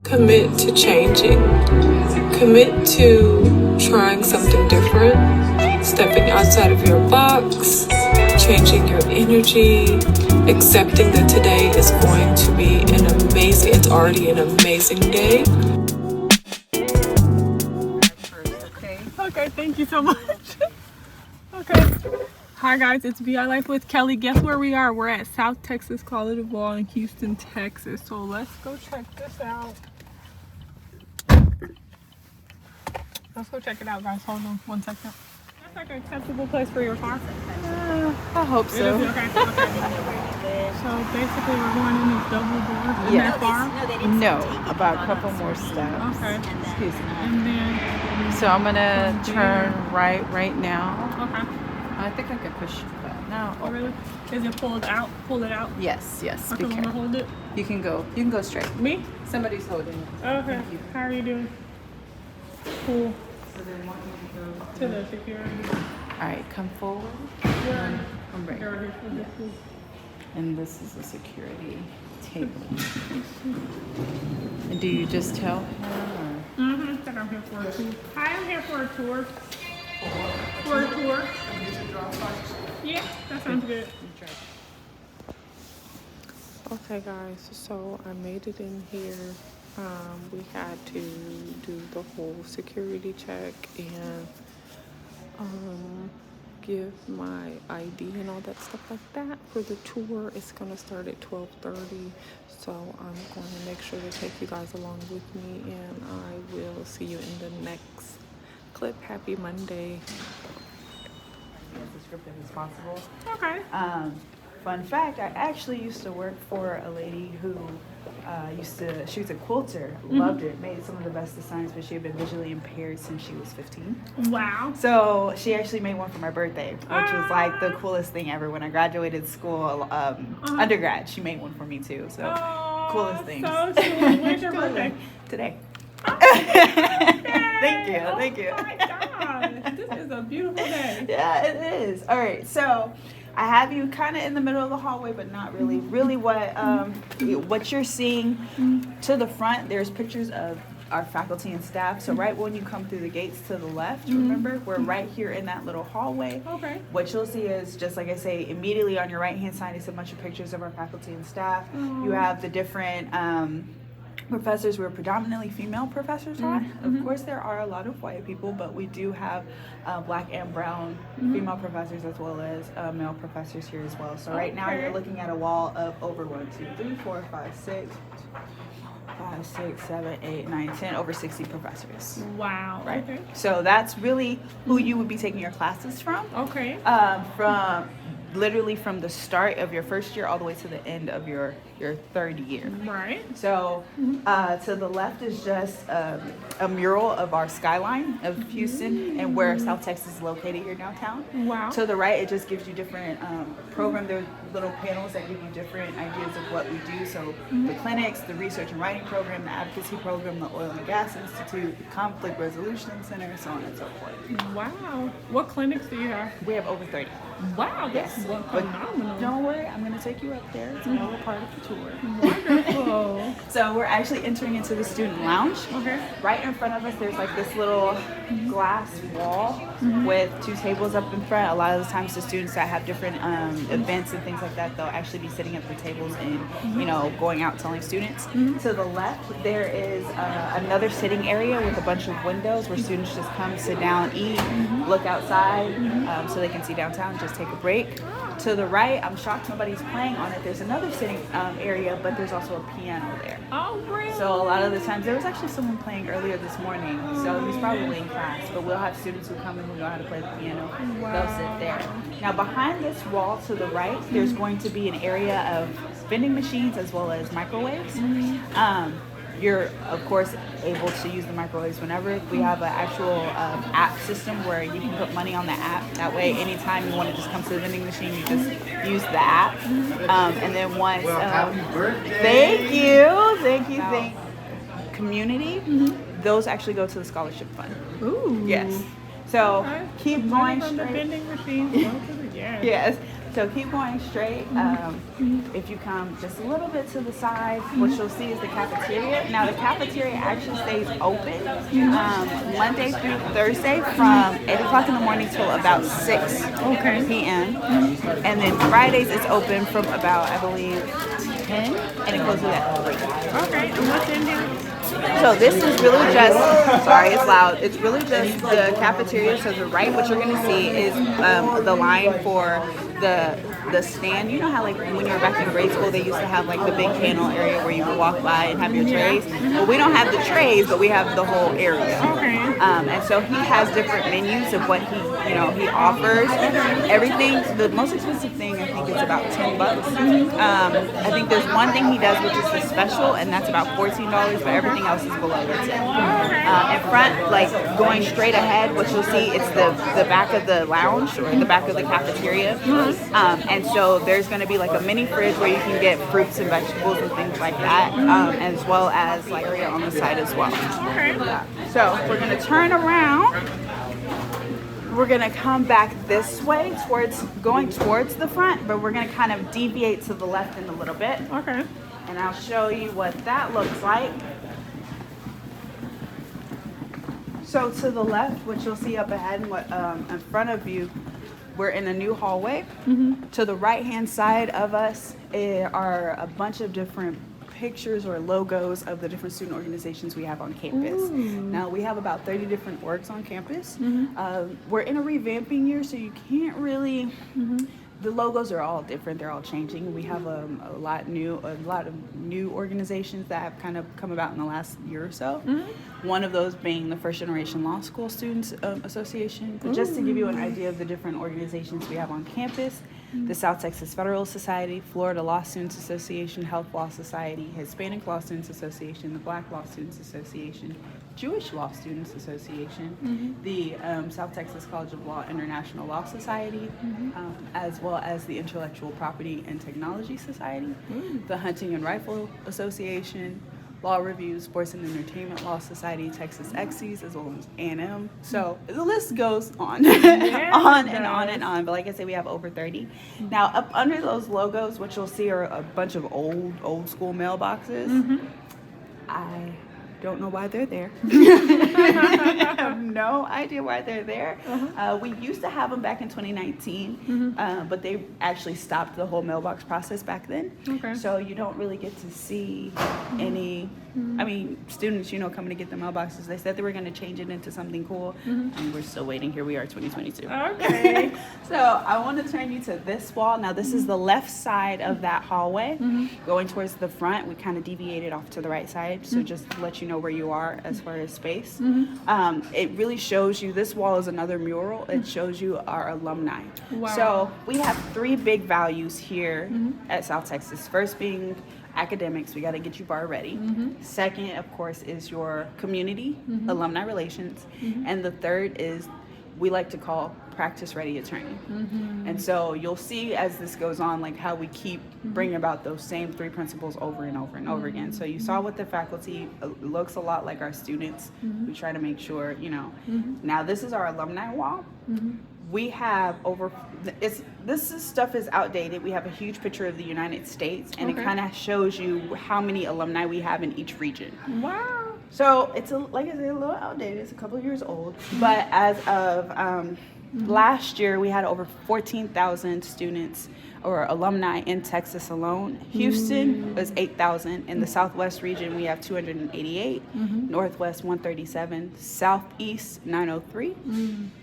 Commit to changing. Commit to trying something different, stepping outside of your box, changing your energy, accepting that today is going to be it's already an amazing day. Okay, thank you so much. Okay. Hi guys, it's VI Life with Kelly. Guess where we are? We're at South Texas College of Law in Houston, Texas. So let's go check this out. Let's go check it out, guys. Hold on one second. That's like an acceptable place for your car? I hope so. Okay. So basically we're going in this double door. Isn't that far? No, about a couple more steps. Okay. Excuse me. And then, So I'm gonna turn right now. okay. I think I can push that now. Oh, really? Is it pulled out? Pull it out? Yes. Or Be can we careful. hold it? You can go straight. Me? Somebody's holding it. Okay. Thank you. How are you doing? Cool. So they want me to go. To the security. All right, come forward. Yeah. I'm ready. You're right here. Cool. And this is a security table. And do you just tell her? Mm-hmm. Said I'm here for a tour. Hi, I'm here for a tour. For a tour. Yeah, that sounds good. Okay, guys, so I made it in here. We had to do the whole security check and give my ID and all that stuff like that for the tour. It's gonna start at 12:30, so I'm going to make sure to take you guys along with me, and I will see you in the next clip. Happy Monday. As descriptive as possible. Okay. Fun fact, I actually used to work for a lady who she was a quilter, loved it, made some of the best designs, but she had been visually impaired since she was 15. Wow. So she actually made one for my birthday, which was like the coolest thing ever. When I graduated school, undergrad, she made one for me too. So coolest thing. So sweet. When's your birthday? Today. Oh, Thank you. Oh my God. This is a beautiful day. Yeah, it is. All right, so I have you kind of in the middle of the hallway, but not really. Really, what you're seeing to the front, there's pictures of our faculty and staff. So right when you come through the gates to the left, remember, we're right here in that little hallway. Okay. What you'll see is, just like I say, immediately on your right-hand side is a bunch of pictures of our faculty and staff. You have the different professors. We're predominantly female professors on. Of course, there are a lot of white people, but we do have black and brown female professors as well as male professors here as well. So right now you're looking at a wall of over 5, 6, 7, 8, 9, 10, over 60 professors. Wow. Right. Okay. So that's really who you would be taking your classes from. Okay. From literally from the start of your first year all the way to the end of your third year. Right. So to the left is just a mural of our skyline of Houston and where South Texas is located here downtown. Wow. To the right, it just gives you different program. There are little panels that give you different ideas of what we do. So the clinics, the research and writing program, the advocacy program, the Oil and Gas Institute, the Conflict Resolution Center, so on and so forth. Wow. What clinics do you have? We have over 30. Wow. That's phenomenal. Don't worry, I'm going to take you up there. It's another part of the tour. Wonderful. So we're actually entering into the student lounge. Okay. Right in front of us, there's like this little glass wall with 2 tables up in front. A lot of the times the students that have different events and things like that, they'll actually be sitting at the tables and, going out telling students. To the left, there is another sitting area with a bunch of windows where students just come, sit down, eat, look outside so they can see downtown, just take a break. To the right, I'm shocked nobody's playing on it. There's another sitting area, but there's also a piano there. Oh, really? So a lot of the times, there was actually someone playing earlier this morning, so he's probably in class, but we'll have students who come in who know how to play the piano. They'll sit there. Now behind this wall to the right, there's going to be an area of vending machines as well as microwaves. You're, of course, able to use the microwaves whenever. We have an actual app system where you can put money on the app. That way, anytime you want to just come to the vending machine, you just use the app. And then once... happy birthday! Thank you. Community, those actually go to the scholarship fund. Ooh. Yes. So keep going from the straight. vending machines. Go to the, Yes. So keep going straight. If you come just a little bit to the side, what you'll see is the cafeteria. Now the cafeteria actually stays open Monday through Thursday from 8 o'clock in the morning till about 6 p.m. And then Fridays it's open from about, I believe, 10 and it closes at 3. Okay, and what's in there? So this is really just, sorry, it's loud. It's really just the cafeteria. So the right, what you're gonna see is the line for the stand. You know how like when you were back in grade school, they used to have like the big panel area where you would walk by and have your trays. Well, we don't have the trays, but we have the whole area. And so he has different menus of what he offers. Everything, the most expensive thing I think is about $10. I think there's one thing he does which is the special, and that's about $14, but everything else is below the 10. In front, like going straight ahead, what you'll see, it's the back of the lounge or the back of the cafeteria. And so there's going to be like a mini fridge where you can get fruits and vegetables and things like that, as well as like on the side as well. So we're going to turn around. We're going to come back this way going towards the front, but we're going to kind of deviate to the left in a little bit. Okay. And I'll show you what that looks like. So to the left, what you'll see up ahead and what in front of you, we're in a new hallway. To the right-hand side of us are a bunch of different pictures or logos of the different student organizations we have on campus. Now we have about 30 different orgs on campus. We're in a revamping year, so you can't really. The logos are all different. They're all changing. We have a lot of new organizations that have kind of come about in the last year or so. One of those being the First Generation Law School Students Association. But just to give you an idea of the different organizations we have on campus, the South Texas Federal Society, Florida Law Students Association, Health Law Society, Hispanic Law Students Association, the Black Law Students Association, Jewish Law Students Association, the South Texas College of Law International Law Society, as well as the Intellectual Property and Technology Society, the Hunting and Rifle Association, Law Review, Sports and Entertainment Law Society, Texas Exes, as well as A&M. So the list goes on, on and on and on. But like I said, we have over 30. Now, up under those logos, what you'll see are a bunch of old school mailboxes. I don't know why they're there. I have no idea why they're there. We used to have them back in 2019, but they actually stopped the whole mailbox process back then. So you don't really get to see any, I mean, students, coming to get the mailboxes. They said they were going to change it into something cool, and we're still waiting. Here we are, 2022. Okay. So I want to turn you to this wall. Now, this is the left side of that hallway. Going towards the front, we kind of deviated off to the right side. So just to let you know where you are as far as space. It really shows you, this wall is another mural. It shows you our alumni. Wow. So we have 3 big values here at South Texas. First being academics, we got to get you bar ready. Second, of course, is your community, alumni relations. And the third is, we like to call practice ready attorney. And so you'll see as this goes on, like how we keep bringing about those same 3 principles over and over and over again. So you saw with the faculty, it looks a lot like our students. We try to make sure, Now this is our alumni wall. We have this stuff is outdated. We have a huge picture of the United States, and it kind of shows you how many alumni we have in each region. Wow. So it's like I said, a little outdated. It's a couple of years old, but as of last year, we had over 14,000 students or alumni in Texas alone. Houston was 8,000. In the Southwest region, we have 288. Northwest 137. Southeast 903.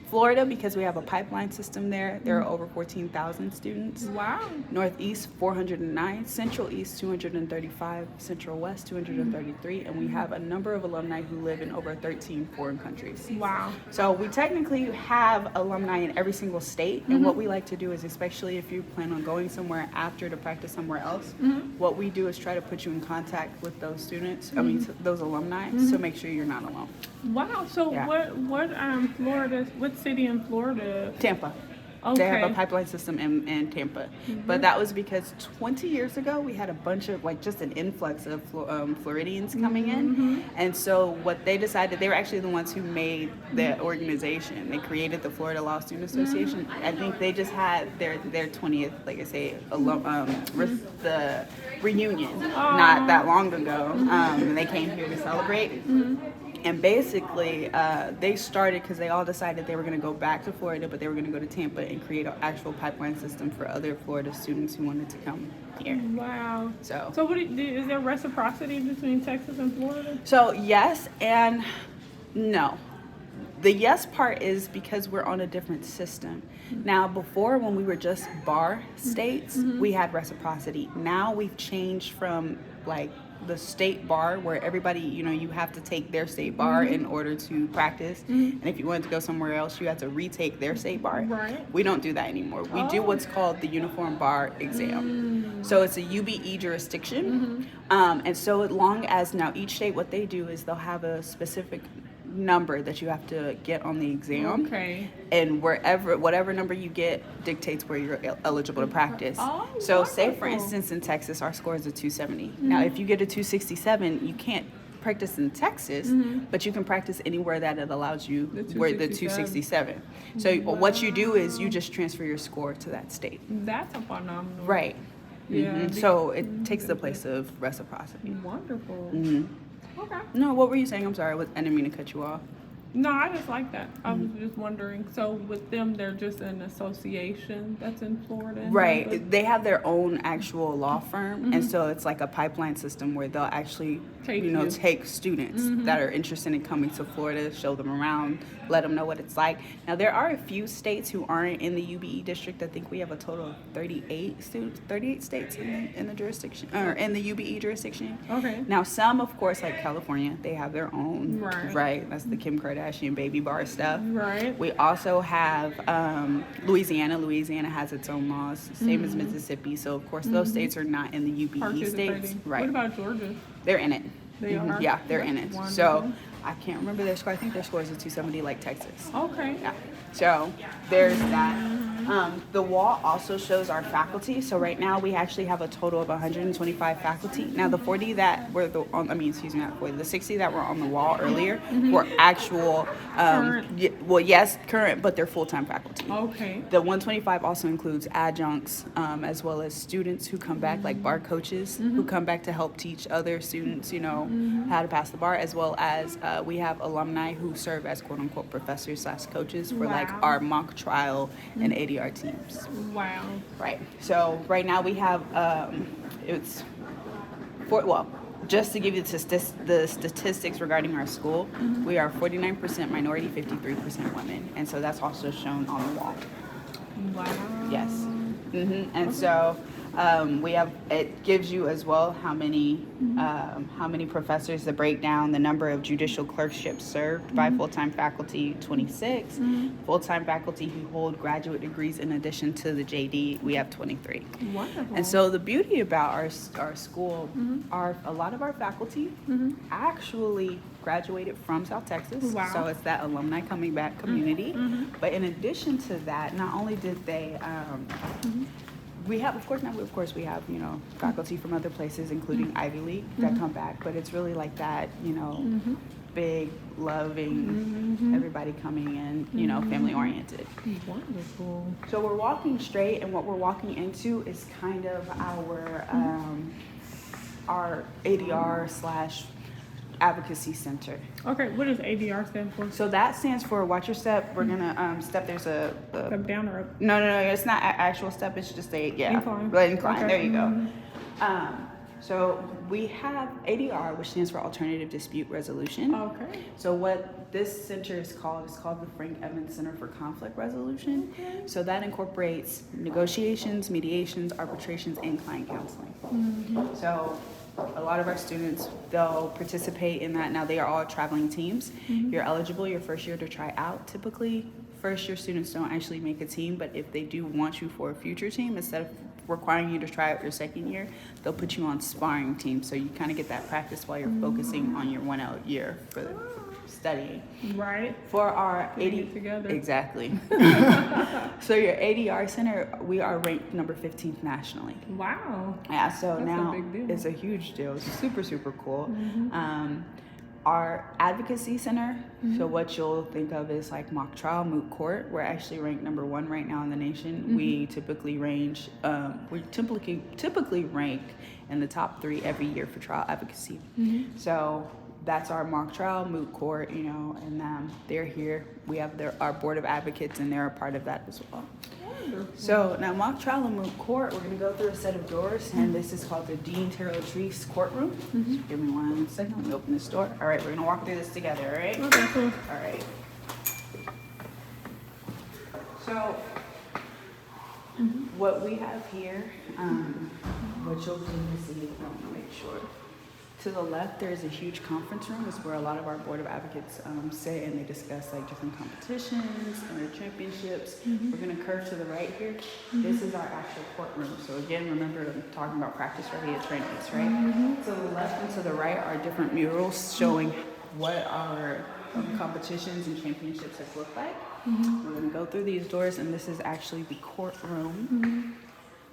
Florida, because we have a pipeline system there are over 14,000 students. Wow. Northeast 409, Central East 235, Central West 233, and we have a number of alumni who live in over 13 foreign countries. Wow. So we technically have alumni in every single state, and what we like to do is, especially if you plan on going somewhere after to practice somewhere else, what we do is try to put you in contact with those students, those alumni, so make sure you're not alone. Wow. So Yeah. what Florida, what city in Florida? Tampa. They have a Okay. pipeline system in Tampa. But that was because 20 years ago, we had a bunch of, like, just an influx of Floridians coming in. And so what they decided, they were actually the ones who made the organization. They created the Florida Law Student Association. I think they just had their 20th, like I say, the reunion not that long ago. And they came here to celebrate. And basically, they started because they all decided they were going to go back to Florida, but they were going to go to Tampa and create an actual pipeline system for other Florida students who wanted to come here. Wow. So Is there reciprocity between Texas and Florida? So yes and no. The yes part is because we're on a different system. Now, before, when we were just bar states, we had reciprocity. Now we've changed from, like, the state bar where everybody, you have to take their state bar in order to practice. And if you wanted to go somewhere else, you had to retake their state bar. Right. We don't do that anymore. We do what's called the Uniform Bar Exam. So it's a UBE jurisdiction. And so as long as, now each state, what they do is they'll have a specific number that you have to get on the exam. Okay. And whatever number you get dictates where you're eligible to practice. Oh, So say, for wonderful. instance, in Texas, our score is a 270. Now, if you get a 267, you can't practice in Texas, but you can practice anywhere that it allows you where the 267. So what you do is you just transfer your score to that state. That's a phenomenal. Right. Yeah. So it takes the place of reciprocity. Wonderful. Okay. No, what were you saying? I'm sorry. I didn't mean to cut you off. No, I just like that. I was just wondering. So with them, they're just an association that's in Florida. and Tampa? Right. They have their own actual law firm, and so it's like a pipeline system where they'll actually, Take you. take students that are interested in coming to Florida, show them around, let them know what it's like. Now, there are a few states who aren't in the UBE district. I think we have a total of 38 states in the jurisdiction, or in the UBE jurisdiction. Okay. Now, some, of course, like California, they have their own. Right. Right. That's the Kim Kardashian baby bar stuff. Right. We also have Louisiana. Louisiana has its own laws, same as Mississippi. So, of course, those states are not in the UBE Participating. states. Right. What about Georgia? They're in it. They are? Yeah, they're in it. Wonderful. So, I can't remember their score. I think their score is a 270 like Texas. Okay. Yeah. So there's that. The wall also shows our faculty. So right now we actually have a total of 125 faculty. Now the 40 that were not 40, the 60 that were on the wall earlier were actual, Current. yes, current, but they're full-time faculty. Okay. The 125 also includes adjuncts, as well as students who come back, like bar coaches who come back to help teach other students, how to pass the bar, as well as we have alumni who serve as quote-unquote professors/coaches for like Wow. our mock trial and ADR teams. Wow. Right. So right now we have just to give you the statistics regarding our school, we are 49% minority, 53% women, and so that's also shown on the wall. Wow. Yes. And so we have, it gives you as well how many professors, the breakdown, the number of judicial clerkships served by full-time faculty, 26. Full-time faculty who hold graduate degrees in addition to the JD, we have 23. Wonderful. And so the beauty about our school are a lot of our faculty actually graduated from South Texas. Wow. So it's that alumni coming back community. But in addition to that, not only did they, we have faculty from other places, including Ivy League, that come back. But it's really like that, big, loving, everybody coming in, family oriented. Wonderful. So we're walking straight, and what we're walking into is kind of our ADR / advocacy center. Okay. What does ADR stand for? So that stands for watch your step. We're gonna step. There's a Up, down, or up? no. It's not actual step. It's just a Incline. incline. Okay. There you go. So we have ADR, which stands for Alternative Dispute Resolution. Okay. So what this center is called the Frank Evans Center for Conflict Resolution. So that incorporates negotiations, mediations, arbitrations, and client counseling. So a lot of our students, they'll participate in that. Now they are all traveling teams. You're eligible your first year to try out. Typically, first year students don't actually make a team, but if they do want you for a future team, instead of requiring you to try out your second year, they'll put you on sparring teams, so you kind of get that practice while you're focusing on your 1 year for studying. Right. For our Getting 80 it together. exactly. So your ADR center, we are ranked number 15th nationally. Wow. Yeah, so That's a now big deal. it's a huge deal. It's super, super cool. Our advocacy center, so what you'll think of is like mock trial, moot court. We're actually ranked number 1 right now in the nation. We typically typically rank in the top 3 every year for trial advocacy. So that's our mock trial, moot court, you know, and they're here. We have our board of advocates, and they're a part of that as well. So now mock trial and moot court, we're gonna go through a set of doors, and this is called the Dean Terrell Treese courtroom. So give me 1 second, let me open this door. All right, we're gonna walk through this together, all right? Okay, cool. All right. So what we have here, what you'll be able to see, I want to make sure. To the left, there is a huge conference room. It's where a lot of our board of advocates sit and they discuss like different competitions and their championships. We're gonna curve to the right here. This is our actual courtroom. So again, remember I'm talking about practice ready attorneys, right? To the left and to the right are different murals showing what our competitions and championships have looked like. We're gonna go through these doors, and this is actually the courtroom.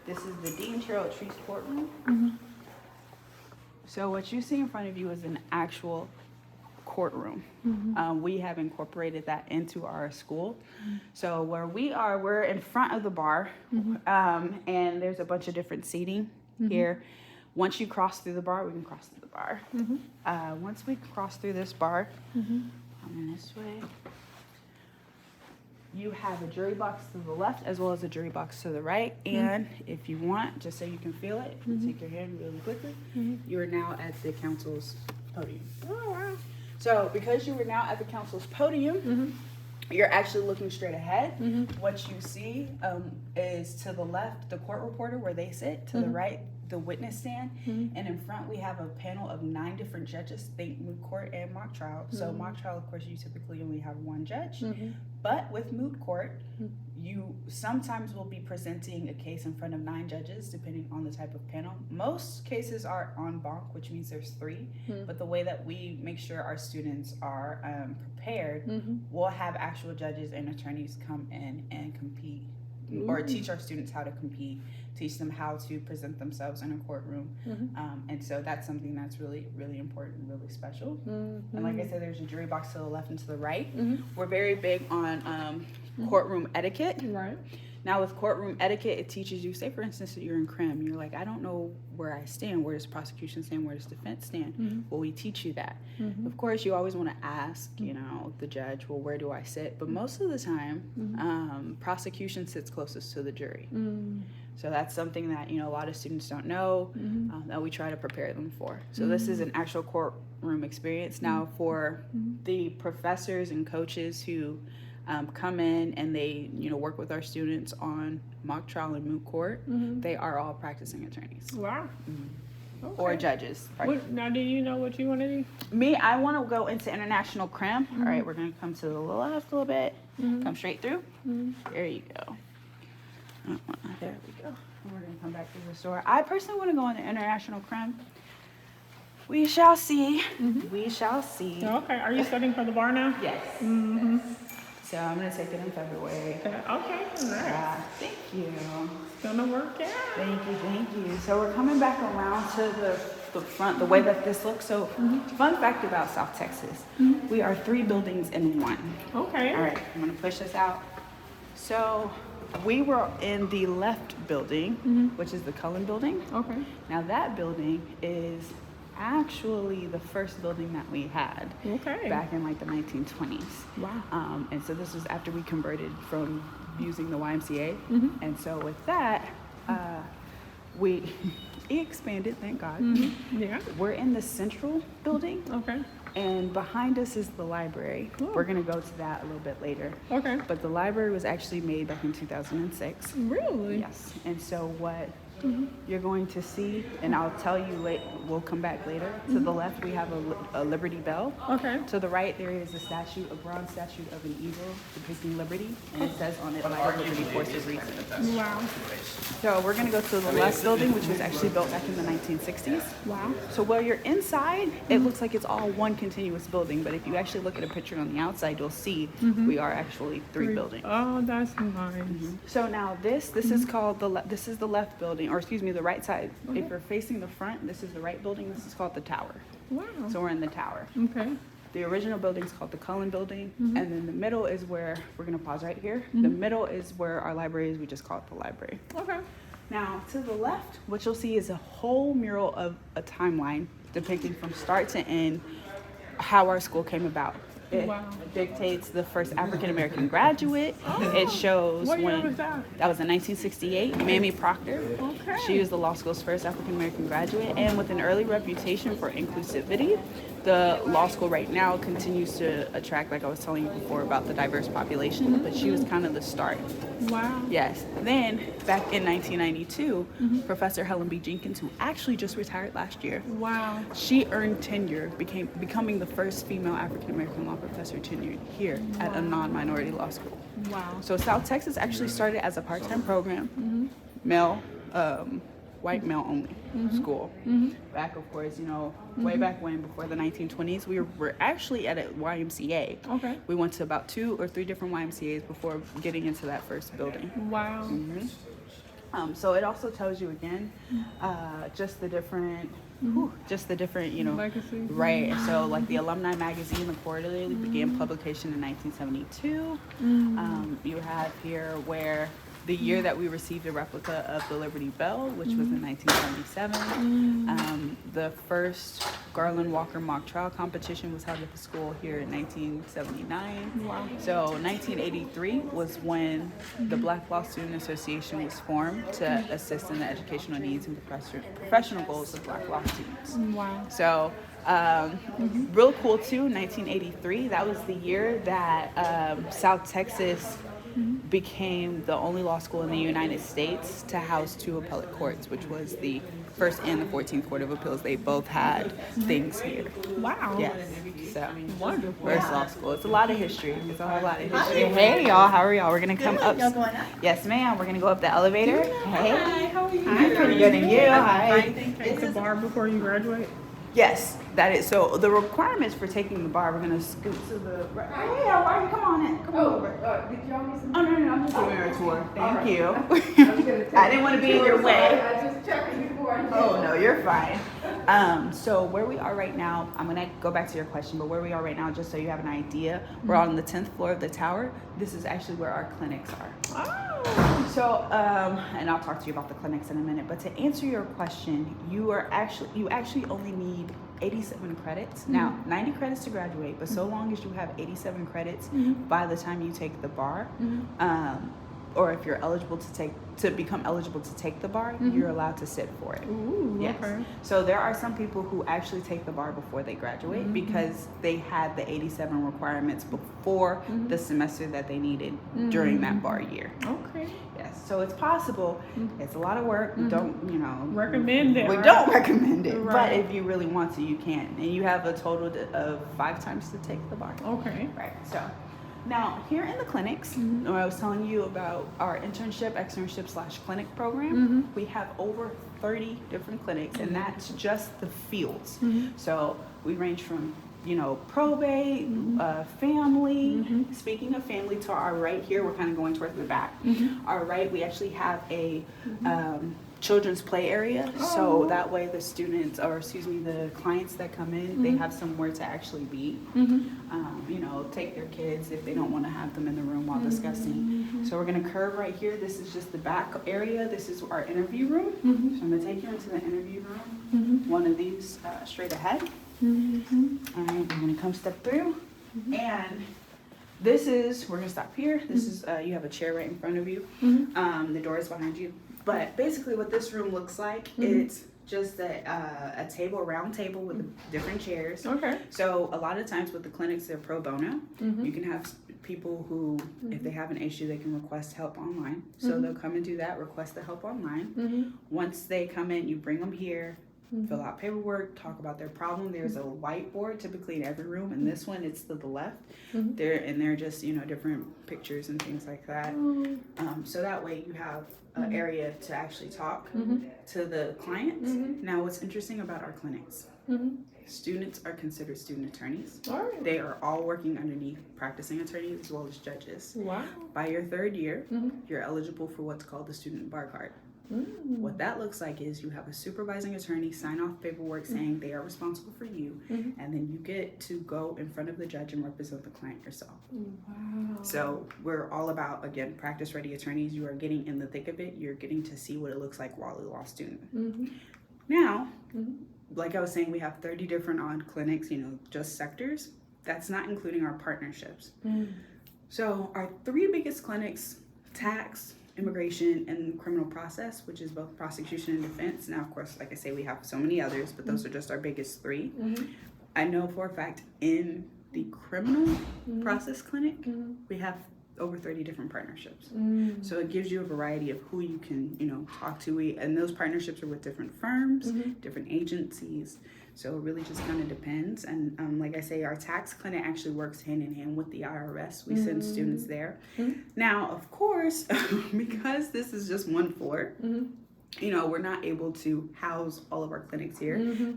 This is the Dean Terrell Treese courtroom. So what you see in front of you is an actual courtroom. We have incorporated that into our school. So where we are, we're in front of the bar, and there's a bunch of different seating here. Once you cross through the bar, we can cross through the bar. Once we cross through this bar, coming this way, you have a jury box to the left as well as a jury box to the right. And if you want, just so you can feel it, take your hand really quickly. You are now at the council's podium. Oh, wow. So because you are now at the council's podium, you're actually looking straight ahead. What you see is to the left, the court reporter where they sit, to the right, the witness stand, and in front we have a panel of 9 different judges, think moot court and mock trial. So mock trial, of course, you typically only have 1 judge, but with moot court, you sometimes will be presenting a case in front of 9 judges, depending on the type of panel. Most cases are en banc, which means there's 3, but the way that we make sure our students are prepared, we'll have actual judges and attorneys come in and compete, or teach our students how to compete, teach them how to present themselves in a courtroom. And so that's something that's really, really important, really special. And like I said, there's a jury box to the left and to the right. We're very big on courtroom etiquette. Right. Now with courtroom etiquette, it teaches you, say for instance, that you're in crim, you're like, I don't know where I stand, where does prosecution stand, where does defense stand? Well, we teach you that. Of course, you always want to ask, you know, the judge, well, where do I sit? But most of the time, prosecution sits closest to the jury. So that's something that, you know, a lot of students don't know, that we try to prepare them for. So this is an actual courtroom experience. Now for the professors and coaches who come in and they, you know, work with our students on mock trial and moot court, they are all practicing attorneys. Wow. Okay. Or judges. Now, do you know what you want to do? Me, I want to go into international crim. All right, we're going to come to the left a little bit. Come straight through. There you go. There we go. We're going to come back to the store. I personally want to go into international crim. We shall see. We shall see. Okay. Are you studying for the bar now? Yes. So I'm going to take it in February. Okay. All right. Thank you. It's gonna work out. Thank you. So we're coming back around to the front, the way that this looks. So fun fact about South Texas, we are 3 buildings in 1. Okay. All right, I'm gonna push this out. So we were in the left building, which is the Cullen building. Okay. Now that building is actually the first building that we had back in like the 1920s. Wow. And so this was after we converted from using the YMCA. And so with that, we expanded, thank God. Yeah. We're in the central building. Okay. And behind us is the library. We're gonna go to that a little bit later. Okay. But the library was actually made back in 2006. Really? Yes. And so what you're going to see, and I'll tell you we'll come back later. To the left, we have a Liberty Bell. Okay. To the right, there is a bronze statue of an eagle depicting liberty, and it says on it, "Light of Liberty, Force of Reason." Wow. So we're gonna go to the left building, which was actually built back in the 1960s. Wow. So while you're inside, it looks like it's all one continuous building, but if you actually look at a picture on the outside, you'll see we are actually three buildings. Oh, that's nice. So now this is called this is the left building, or excuse me, the right side. If you're facing the front, this is the right building. This is called the tower. Wow. So we're in the tower. Okay. The original building is called the Cullen Building, and then the middle is where we're gonna pause right here. The middle is where our library is. We just call it the library. Okay. Now to the left, what you'll see is a whole mural of a timeline depicting from start to end how our school came about. It dictates the first African American graduate. It shows What year when was that? that was in 1968. Mamie Proctor. Okay. She was the law school's first African American graduate, and with an early reputation for inclusivity, the law school right now continues to attract, like I was telling you before, about the diverse population. But she was kind of the start. Wow. Yes. Then back in 1992, Professor Helen B. Jenkins, who actually just retired last year, Wow. she earned tenure, becoming the first female African American law professor tenured here at a non-minority law school. Wow. So South Texas actually started as a part-time program, male, white male only school. Back, of course, way back when, before the 1920s, we were actually at a YMCA. Okay. We went to about 2 or 3 different YMCAs before getting into that first building. Wow. So it also tells you again, just the different, Legacy. right. So like the Alumni Magazine, the Quarterly, began publication in 1972. You have here where the year that we received a replica of the Liberty Bell, which was in 1977. The first Garland Walker mock trial competition was held at the school here in 1979. Wow. So 1983 was when the Black Law Student Association was formed to assist in the educational needs and professional goals of Black law students. Wow. So real cool too, 1983, that was the year that South Texas became the only law school in the United States to house 2 appellate courts, which was the First and the 14th Court of Appeals. They both had things here. Wow. Yes. So Wonderful. first law school. It's a lot of history. It's a whole lot of history. Hey y'all, how are y'all? We're gonna come up. Y'all going up? Yes, ma'am. We're gonna go up the elevator. Hey. Hi, how are you? I'm pretty good, and you? Hi. Take the bar before you graduate. Yes, that is. So the requirements for taking the bar, we're gonna scoot to the right. Hey, how are you? Come on in. Come over. Did y'all need some? Oh, no, I'm just giving her a tour. Thank you. I didn't want to be in your way. I just checking before I did. Oh, no, you're fine. So where we are right now, I'm going to go back to your question, but where we are right now, just so you have an idea, we're on the 10th floor of the tower. This is actually where our clinics are. Oh. So, and I'll talk to you about the clinics in a minute, but to answer your question, you actually only need 87 credits. Now, 90 credits to graduate, but so long as you have 87 credits by the time you take the bar, or if you're eligible to become eligible to take the bar, you're allowed to sit for it. Ooh, Yes. okay. So there are some people who actually take the bar before they graduate because they had the 87 requirements before the semester that they needed during that bar year. Okay. Yes. So it's possible. It's a lot of work. We don't, Recommend it. we right? don't recommend it. But Right. if you really want to, you can. And you have a total of 5 times to take the bar. Okay. Right. So now here in the clinics, when I was telling you about our externship/clinic program, we have over 30 different clinics, and that's just the fields. So we range from probate, family. Speaking of family, to our right here, we're kind of going towards the back. Our right, we actually have a children's play area, so that way the students, or excuse me, the clients that come in, they have somewhere to actually be. Take their kids if they don't want to have them in the room while discussing. So we're gonna curve right here. This is just the back area. This is our interview room. So I'm gonna take you into the interview room. One of these straight ahead. All right, we're gonna come step through, and we're gonna stop here. This is you have a chair right in front of you. The door is behind you. But basically, what this room looks like, it's just a round table with different chairs. Okay. So a lot of times with the clinics, they're pro bono. You can have people who, if they have an issue, they can request help online. So they'll come and do that, request the help online. Once they come in, you bring them here, fill out paperwork, talk about their problem. There's a whiteboard typically in every room, and this one, it's to the left. They're just, you know, different pictures and things like that. So that way you have an area to actually talk to the clients. Now, what's interesting about our clinics, students are considered student attorneys. They are all working underneath practicing attorneys as well as judges. Wow. By your third year, you're eligible for what's called the student bar card. What that looks like is you have a supervising attorney sign off paperwork saying they are responsible for you, and then you get to go in front of the judge and represent the client yourself. Wow. So we're all about, again, practice ready attorneys. You are getting in the thick of it. You're getting to see what it looks like while a law student. Now, like I was saying, we have 30 different odd clinics, you know, just sectors. That's not including our partnerships. So our 3 biggest clinics, tax, immigration, and criminal process, which is both prosecution and defense. Now, of course, like I say, we have so many others, but those are just our biggest 3. I know for a fact in the criminal process clinic, we have over 30 different partnerships. So it gives you a variety of who you can, you know, talk to. And those partnerships are with different firms, different agencies. So it really just kind of depends. And like I say, our tax clinic actually works hand in hand with the IRS. We send students there. Now, of course, because this is just one floor, you know, we're not able to house all of our clinics here.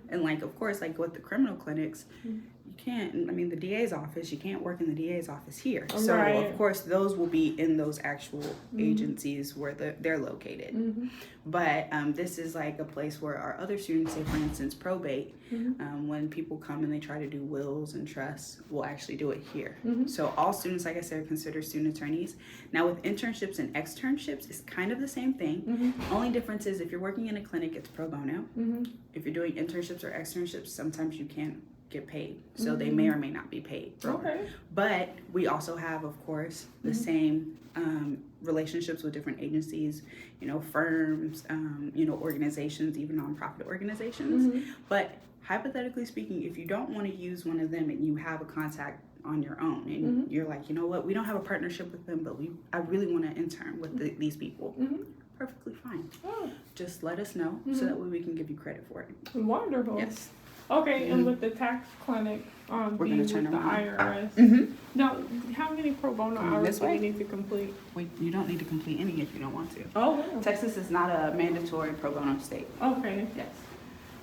And like, of course, like with the criminal clinics, you can't, I mean, the DA's office, you can't work in the DA's office here. So of course, those will be in those actual agencies where they're located. But this is like a place where our other students, say for instance, probate, when people come and they try to do wills and trusts, we'll actually do it here. So all students, like I said, are considered student attorneys. Now with internships and externships, it's kind of the same thing. Only difference is if you're working in a clinic, it's pro bono. If you're doing internships or externships, sometimes you can't get paid, so they may or may not be paid. But we also have, of course, the same relationships with different agencies, you know, firms, you know, organizations, even nonprofit organizations. But hypothetically speaking, if you don't want to use one of them and you have a contact on your own and you're like, you know what, we don't have a partnership with them, but I really want to intern with these people, perfectly fine. Just let us know so that way we can give you credit for it. Wonderful. Yes. Okay, and with the tax clinic, We're being gonna with turn the around. IRS. Now, how many pro bono hours this do we way? need to complete? You don't need to complete any if you don't want to. Oh, Texas is not a mandatory pro bono state. okay. Yes.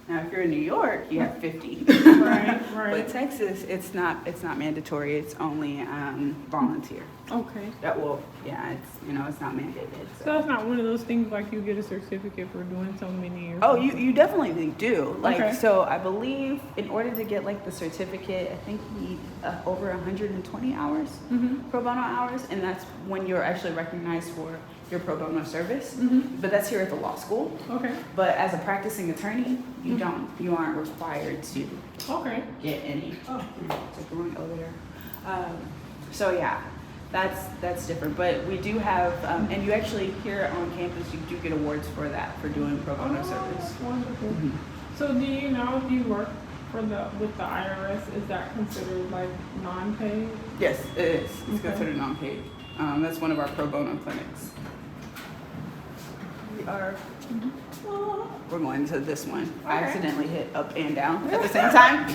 Now, if you're in New York, you have 50. Right. But Texas, it's not mandatory. It's only volunteer. Okay. That will, yeah, it's, you know, it's not mandated. So that's not one of those things like you get a certificate for doing so many years. Oh, you definitely do. Like, Okay. so I believe in order to get like the certificate, I think you need over 120 hours, pro bono hours, and that's when you're actually recognized for your pro bono service. But that's here at the law school. Okay. But as a practicing attorney, you aren't required to Okay. get any. Oh, it's like going over there. So yeah, that's different. But we do have, and you actually here on campus, you do get awards for that, for doing pro bono service. Wonderful. So do you know if you work with the IRS, is that considered like non-paid? Yes, it is. It's Okay. considered non-paid. That's one of our pro bono clinics. We are. We're going to this one. I accidentally hit up and down at the same time.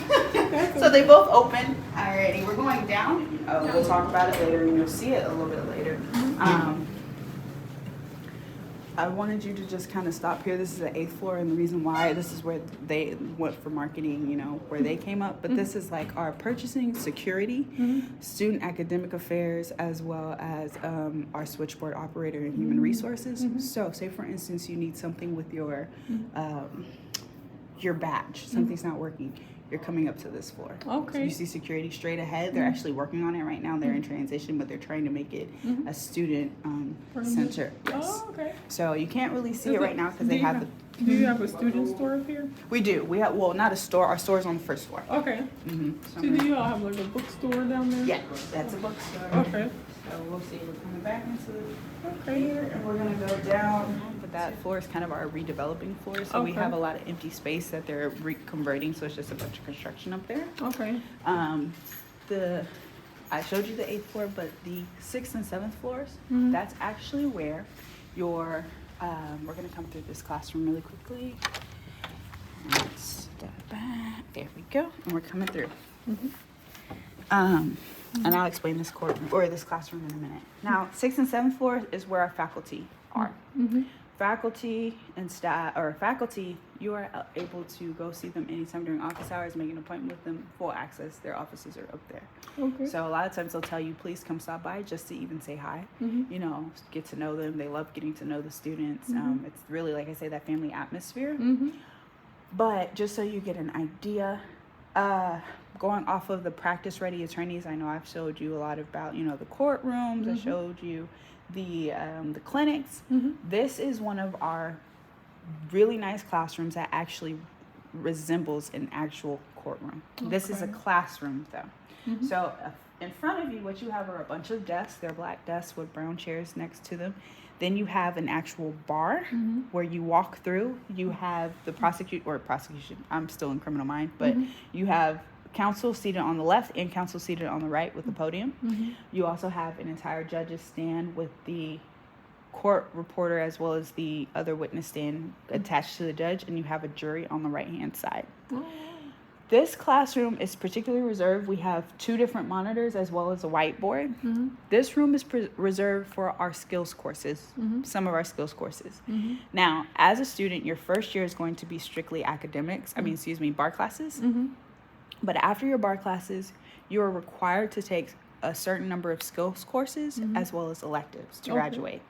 So they both open. Alrighty, we're going down. We'll talk about it later and you'll see it a little bit later. I wanted you to just kind of stop here. This is the 8th floor, and the reason why, this is where they went for marketing, you know, where they came up. But this is like our purchasing, security, student academic affairs, as well as our switchboard operator and human resources. So say for instance, you need something with your badge, something's not working. You're coming up to this floor. Okay. So you see security straight ahead. They're actually working on it right now. They're in transition, but they're trying to make it a student center. Yes. Oh, okay. So you can't really see it right now because Do they you have the. Do you have a student store up here? We do. We have, well, not a store. Our store's on the first floor. Okay. So do you all have like a bookstore down there? Yeah, that's a bookstore. Okay. So we'll see. We're coming back into Okay. here, and we're gonna go down. But that floor is kind of our redeveloping floor, so we Okay. have a lot of empty space that they're reconverting. So it's just a bunch of construction up there. Okay. The I showed you the 8th floor, but the 6th and 7th floors, Mm-hmm. that's actually where your, we're gonna come through this classroom really quickly. Step back, there we go, and we're coming through. And I'll explain this this classroom in a minute. Now, 6th and 7th floor is where our faculty are. Faculty and staff, or faculty, you are able to go see them anytime during office hours, make an appointment with them, full access. Their offices are up there. Okay. So a lot of times they'll tell you, please come stop by just to even say hi. You know, get to know them. They love getting to know the students. It's really, like I say, that family atmosphere. But just so you get an idea, going off of the practice ready attorneys, I know I've showed you a lot about, you know, the courtrooms. I showed you the clinics. This is one of our really nice classrooms that actually resembles an actual courtroom. This is a classroom though. So in front of you, what you have are a bunch of desks. They're black desks with brown chairs next to them. Then you have an actual bar where you walk through. You have the prosecution. I'm still in criminal mind, but you have counsel seated on the left and counsel seated on the right with the podium. You also have an entire judge's stand with the court reporter as well as the other witness stand attached to the judge, and you have a jury on the right hand side. This classroom is particularly reserved. We have 2 different monitors as well as a whiteboard. This room is reserved for our skills courses, some of our skills courses. Now, as a student, your first year is going to be strictly academics, bar classes. But after your bar classes, you are required to take a certain number of skills courses as well as electives to graduate.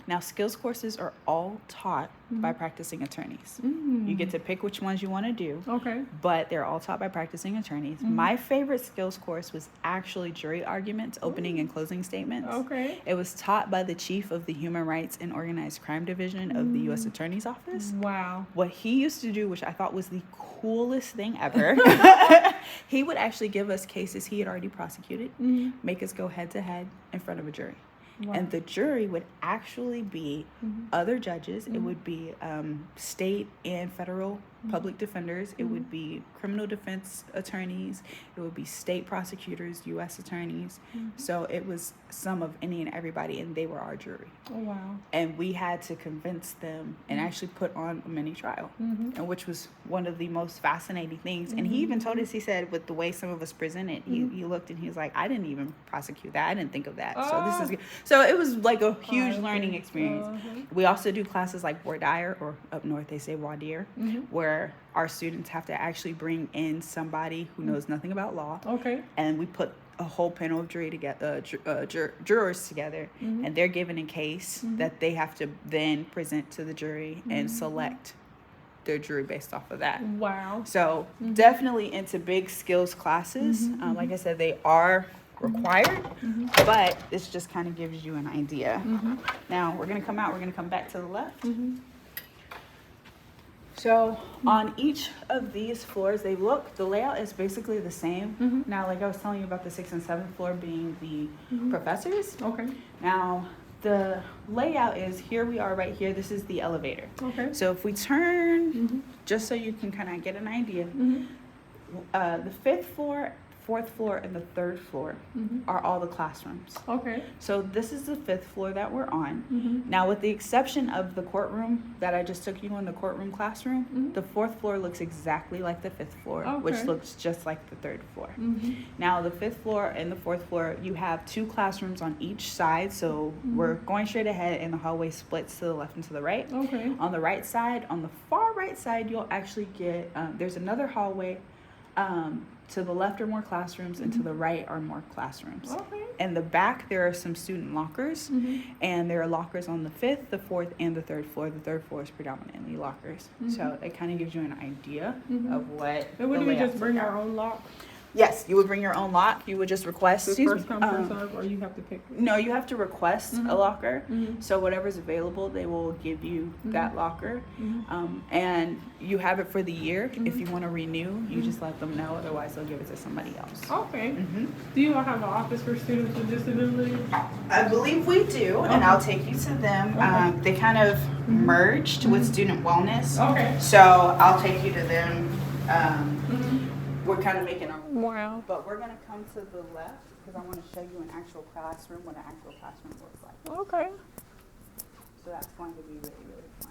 Now, skills courses are all taught by practicing attorneys. You get to pick which ones you want to do, but they're all taught by practicing attorneys. My favorite skills course was actually jury arguments, opening and closing statements. It was taught by the chief of the Human Rights and Organized Crime Division of the U.S. Attorney's Office. Wow. What he used to do, which I thought was the coolest thing ever, he would actually give us cases he had already prosecuted, make us go head to head in front of a jury. And the jury would actually be other judges. It would be state and federal public defenders. It would be criminal defense attorneys. It would be state prosecutors, U.S. attorneys. So it was some of any and everybody, and they were our jury. Oh, wow. And we had to convince them and actually put on a mini trial, and which was one of the most fascinating things. And he even told us, he said, with the way some of us presented, he looked and he was like, I didn't even prosecute that. I didn't think of that. So this is good. So it was like a huge learning experience. We also do classes like voir dire, or up north they say voir dire, where our students have to actually bring in somebody who knows nothing about law. And we put a whole panel of jurors together, and they're given a case that they have to then present to the jury and select their jury based off of that. Wow. So definitely into big skills classes. Like I said, they are required, but this just kind of gives you an idea. Now we're going to come back to the left. So on each of these floors, the layout is basically the same. Now, like I was telling you about the 6th and 7th floor being the professors. Now, the layout is, here we are right here. This is the elevator. So if we turn, just so you can kind of get an idea, the 5th floor, 4th floor, and the 3rd floor are all the classrooms. So this is the 5th floor that we're on. Now, with the exception of the courtroom that I just took you on, the courtroom classroom, the 4th floor looks exactly like the 5th floor, which looks just like the 3rd floor. Now, the 5th floor and the 4th floor, you have 2 classrooms on each side. So we're going straight ahead, and the hallway splits to the left and to the right. On the right side, on the far right side, you'll actually get, there's another hallway. To the left are more classrooms, and to the right are more classrooms. In the back, there are some student lockers, and there are lockers on the 5th, the 4th, and the 3rd floor. The 3rd floor is predominantly lockers. So it kind of gives you an idea of what. And would we just bring our own lock? Yes, you would bring your own lock. You would just request. First come, first serve, or you have to pick? No, you have to request a locker. So whatever's available, they will give you that locker. And you have it for the year. If you want to renew, you just let them know. Otherwise, they'll give it to somebody else. Do you all have an office for students with disabilities? I believe we do, and I'll take you to them. They kind of merged with student wellness. So I'll take you to them. we're kind of making our. Wow. But we're gonna come to the left because I want to show you an actual classroom, what an actual classroom looks like. Okay. So that's going to be really, really fun.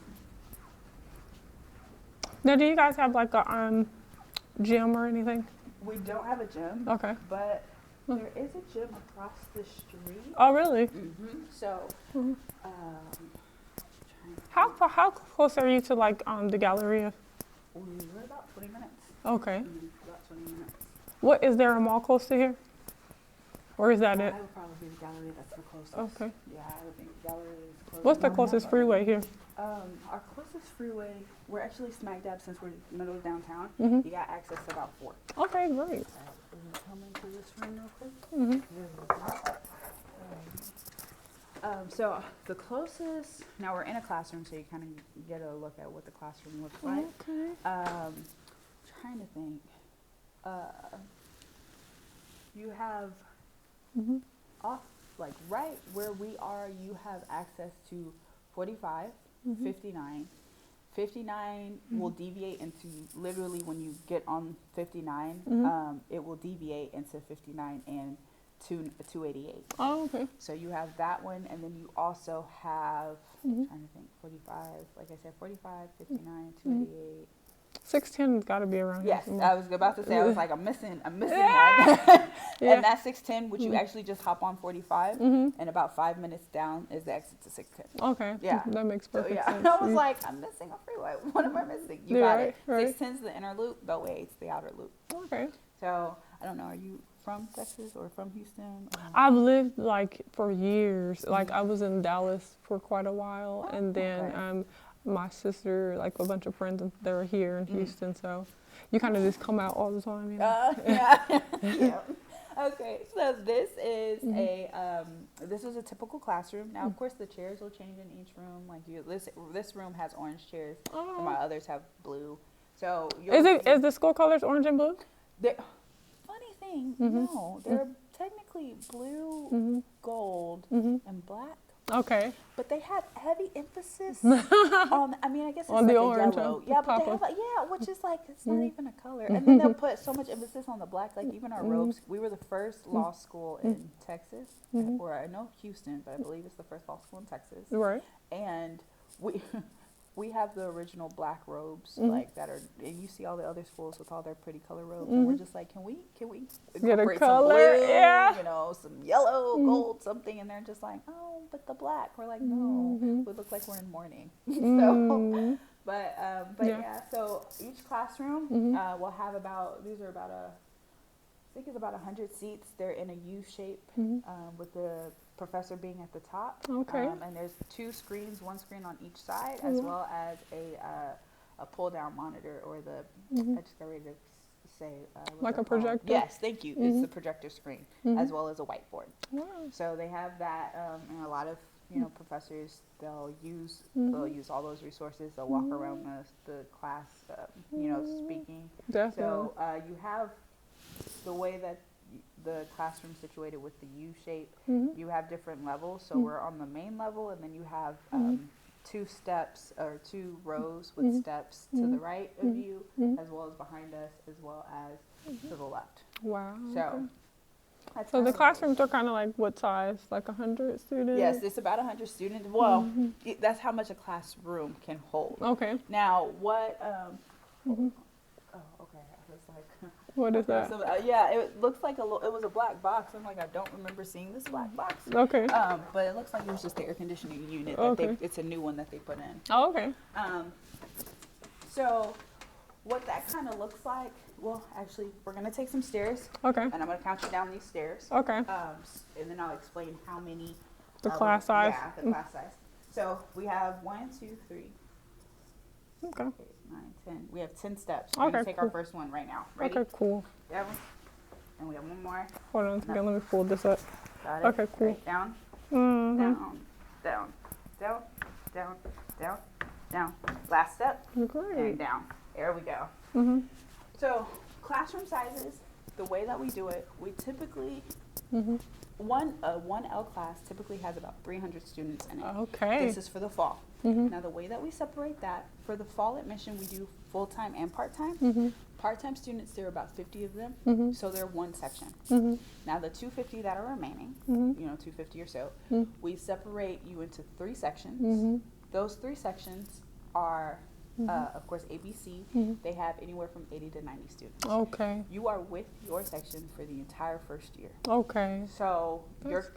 Now, do you guys have like a gym or anything? We don't have a gym, Okay. but there is a gym across the street. Oh, really? So, Mhm. trying to How close are you to like the Galleria? we're about 20 minutes. Okay. About 20 minutes. What is there a mall close to here? Or is that it? I would probably be the gallery that's the closest. Okay. Yeah, I would think the gallery is closest. What's the closest freeway here? Our closest freeway, we're actually smack dab since we're in the middle of downtown. Mhm. You got access to about 4. Okay, great. We're gonna come into this room real quick. Mhm. So the closest, now we're in a classroom, so you kind of get a look at what the classroom looks like. Okay. Trying to think. You have Mhm. off, like right where we are, you have access to 45, Mhm. 59. 59 will deviate into literally when you get on 59, Mhm. it will deviate into 59 and 288. Oh, okay. So you have that one, and then you also have, Mhm. trying to think, 45, like I said, 45, 59, 288. 610's got to be around Yes, here. I was about to say, I was like, I'm missing one. Yeah. And that's 610, which you actually just hop on 45, Mhm. and about 5 minutes down is the exit to 610. Okay. Yeah. That makes So perfect yeah, sense. I was like, I'm missing a freeway. What am I missing? You Yeah, got right, it. right. 610's the inner loop, Beltway 8's the outer loop. Okay. So I don't know, are you from Texas or from Houston? I've lived like for years. Like I was in Dallas for quite a while, and then okay. my sister, like a bunch of friends, they're here in Houston. So you kind of just come out all the time. You know? Yeah. Yeah. Okay, so this is this is a typical classroom. Now, of course, the chairs will change in each room. Like this room has orange chairs, and my others have blue. So Is the school colors orange and blue? funny thing? No, they're technically blue, gold, and black. Okay. But they have heavy emphasis on. I mean, I guess it's On like the a orange, yellow. the Yeah, but they pop have which is like it's not even a color. And then they'll put so much emphasis on the black. Like even our robes. We were the first law school in Texas, or I know Houston, but I believe it's the first law school in Texas. Right. And we have the original black robes, like that are, and you see all the other schools with all their pretty color robes, and we're just like, can we Get a incorporate color? some blue, Yeah. you know, some yellow, gold, something, and they're just like, oh, but the black. We're like, no, we look like we're in mourning. So, but yeah. So each classroom will have I think it's about 100 seats. They're in a U shape with the professor being at the top. Okay. And there's 2 screens, one screen on each side, as well as a pull down monitor, or I just got ready to say what's Like that a called? projector? Yes, thank you. It's the projector screen, as well as a whiteboard. Wow. So they have that, and a lot of professors, they'll use all those resources. They'll walk around the class, speaking. Definitely. So you have the way that the classroom situated with the U shape. You have different levels. So we're on the main level, and then you have 2 steps or 2 rows with steps to the right of you, as well as behind us, as well as to the left. Wow. So. Okay. That's So kind the of classrooms are kind of like what size? Like 100 students? Yes, it's about 100 students. Well, that's how much a classroom can hold. Okay. Now, what? Oh, okay. I was like, What is that? so, yeah, it looks like it was a black box. I'm like, I don't remember seeing this black box. Okay. But it looks like it was just the air conditioning unit. Okay. It's a new one that they put in. Oh, okay. So, what that kind of looks like? Well, actually, we're gonna take some stairs, Okay. and I'm gonna count you down these stairs. Okay. And then I'll explain how many. The class size. Yeah, the class size. So we have 1, 2, 3, Okay. 8, 9, 10. We have 10 steps. We're gonna Okay, take cool. our first one right now. Ready? Okay, cool. That one. And we have one more. Hold on a second. Let me pull this up. Got it. Okay, cool. Right, down, Mm-hmm. down, down. Last step. And Great. down. There we go. Mm-hmm. So classroom sizes, the way that we do it, we typically Mm-hmm. one 1L class typically has about 300 students in it. Okay. This is for the fall. Mm-hmm. Now the way that we separate that, for the fall admission, we do full-time and part-time. Part-time students, there are about 50 of them, so they're one section. Now the 250 that are remaining, 250 or so, we separate you into 3 sections. Those 3 sections are, of course, ABC. They have anywhere from 80 to 90 students. Okay. You are with your section for the entire first year. Okay. So That's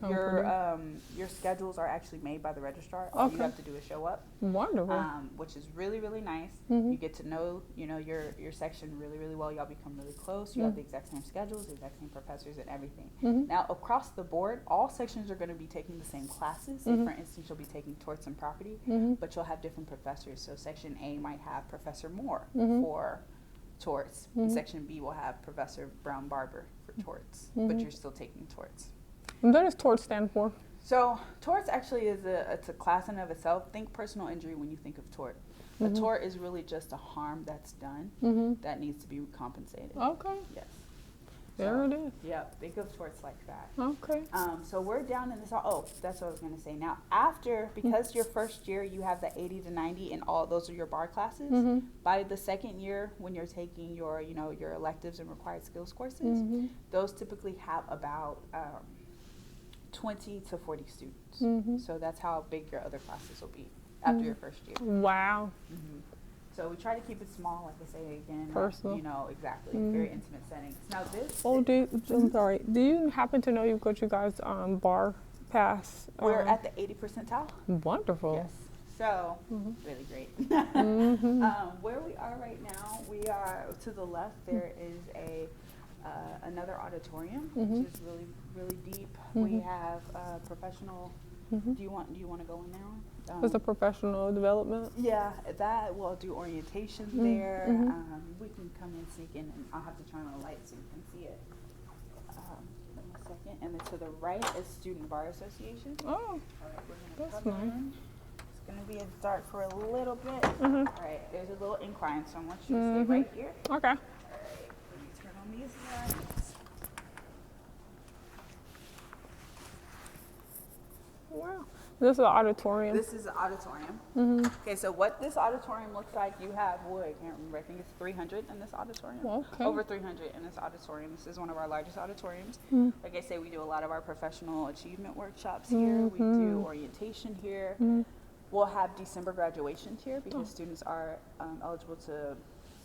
your schedules are actually made by the registrar. All you Okay. have to do is show up, Wonderful. which is really, really nice. You get to know, your section really, really well. Y'all become really close. You have the exact same schedules, the exact same professors, and everything. Now, across the board, all sections are going to be taking the same classes. Say, for instance, you'll be taking torts and property, but you'll have different professors. So Section A might have Professor Moore for torts. Section B will have Professor Brown Barber for torts, but you're still taking torts. And what does TORT stand for? So torts actually it's a class in of itself. Think personal injury when you think of tort. A tort is really just a harm that's done that needs to be compensated. Okay. Yes. There it is. Yeah, think of torts like that. Okay. So we're down in this. Oh, that's what I was going to say. Now, because your first year you have the 80 to 90, and all those are your bar classes. By the second year, when you're taking your electives and required skills courses, those typically have about 20 to 40 students. So that's how big your other classes will be after your first year. Wow. So we try to keep it small, like I say again. Personal. Exactly. Very intimate settings. Now this. Oh, I'm sorry. Do you happen to know you've got you guys bar pass? We're at the 80 percentile. Wonderful. Yes. So, really great. Where we are right now, we are to the left. There is another auditorium, which is really, really deep. We have professional. Do you want to go in there? It's a professional development. Yeah, that we'll do orientation there. We can come and sneak in, and I'll have to turn on the light so you can see it. In a second. And then to the right is Student Bar Association. Oh, All right, we're gonna that's come nice. in. It's gonna be dark for a little bit. All right, there's a little incline, so I want you to stay right here. Okay. Let me turn on these lights. Wow. This is an auditorium. This is the auditorium. Okay, so what this auditorium looks like, you have, I can't remember, I think it's 300 in this auditorium. Okay. Over 300 in this auditorium. This is one of our largest auditoriums. Like I say, we do a lot of our professional achievement workshops here. We do orientation here. We'll have December graduations here because students are eligible to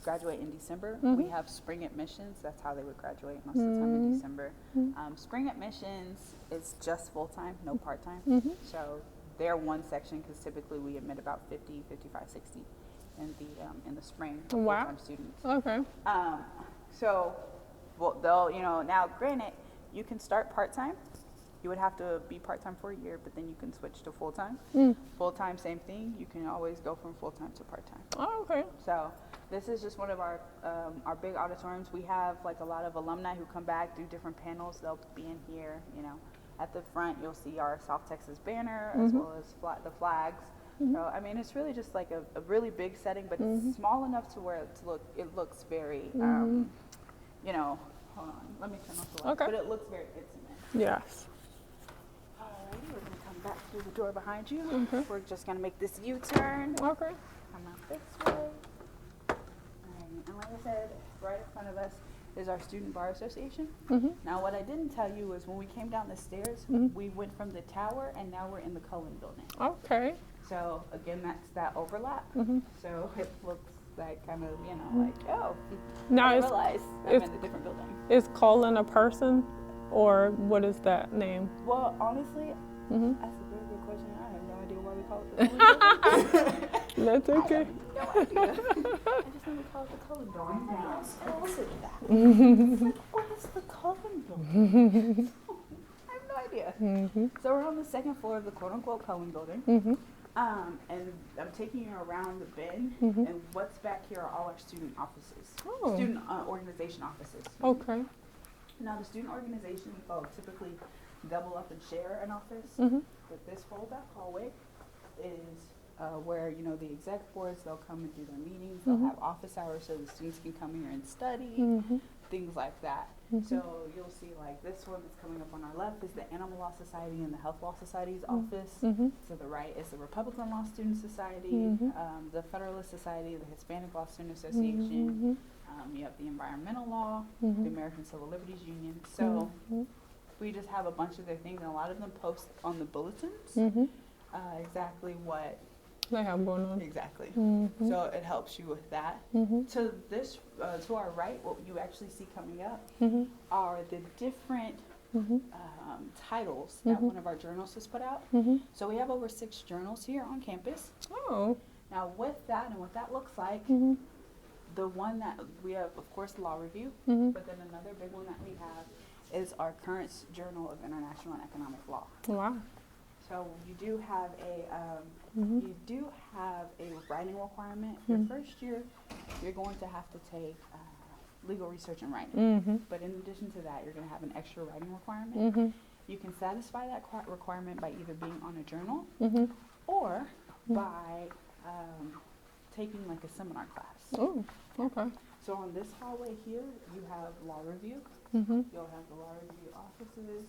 graduate in December. We have spring admissions. That's how they would graduate most of the time in December. Spring admissions is just full-time, no part-time. So they're one section because typically we admit about 50, 55, 60 in the spring for Wow. full-time students. Okay. So they'll, now granted, you can start part-time. You would have to be part-time for a year, but then you can switch to full-time. Full-time, same thing. You can always go from full-time to part-time. Oh, okay. So this is just one of our big auditoriums. We have like a lot of alumni who come back, do different panels. They'll be in here, At the front, you'll see our South Texas banner as well as the flags. So, I mean, it's really just like a really big setting, but it's small enough to where it looks very, hold on, let me turn off the light. Okay. But it looks very intimate. Yes. Alrighty, we're gonna come back through the door behind you. We're just gonna make this U-turn. Okay. Come out this way. And like I said, right in front of us is our Student Bar Association. Now, what I didn't tell you is when we came down the stairs, we went from the tower and now we're in the Cullen building. Okay. So again, that's that overlap. So it looks like kind of, like, oh, Now I it's realized I'm in it's- a different building. is Colin a person, or what is that name? Well, honestly, that's a very good question. I have no idea why we call it the Cullen building. That's okay. No idea. I just know we call it the Cullen building. What else calls it that? It's like, what is the Cullen building? I have no idea. So we're on the second floor of the quote-unquote Cullen building. And I'm taking you around the bend, and what's back here are all our student offices, Oh. student organization offices. Okay. Now, the student organization will typically double up and share an office, but this whole back hallway is where, the exec boards, they'll come and do their meetings. They'll have office hours so the students can come here and study. things like that. So you'll see like this one that's coming up on our left is the Animal Law Society and the Health Law Society's office. To the right is the Republican Law Student Society, the Federalist Society, the Hispanic Law Student Association. You have the Environmental Law, the American Civil Liberties Union. So we just have a bunch of their things, and a lot of them post on the bulletins exactly what They have going on. exactly. So it helps you with that. To this, to our right, what you actually see coming up are the different titles that one of our journals has put out. So we have over 6 journals here on campus. Oh. Now with that and what that looks like, the one that we have, of course, Law Review, but then another big one that we have is our current Journal of International and Economic Law. Wow. So you do have a writing requirement. Your first year, you're going to have to take legal research and writing. But in addition to that, you're going to have an extra writing requirement. You can satisfy that requirement by either being on a journal or by taking like a seminar class. Oh, okay. So on this hallway here, you have Law Review. You'll have the Law Review offices,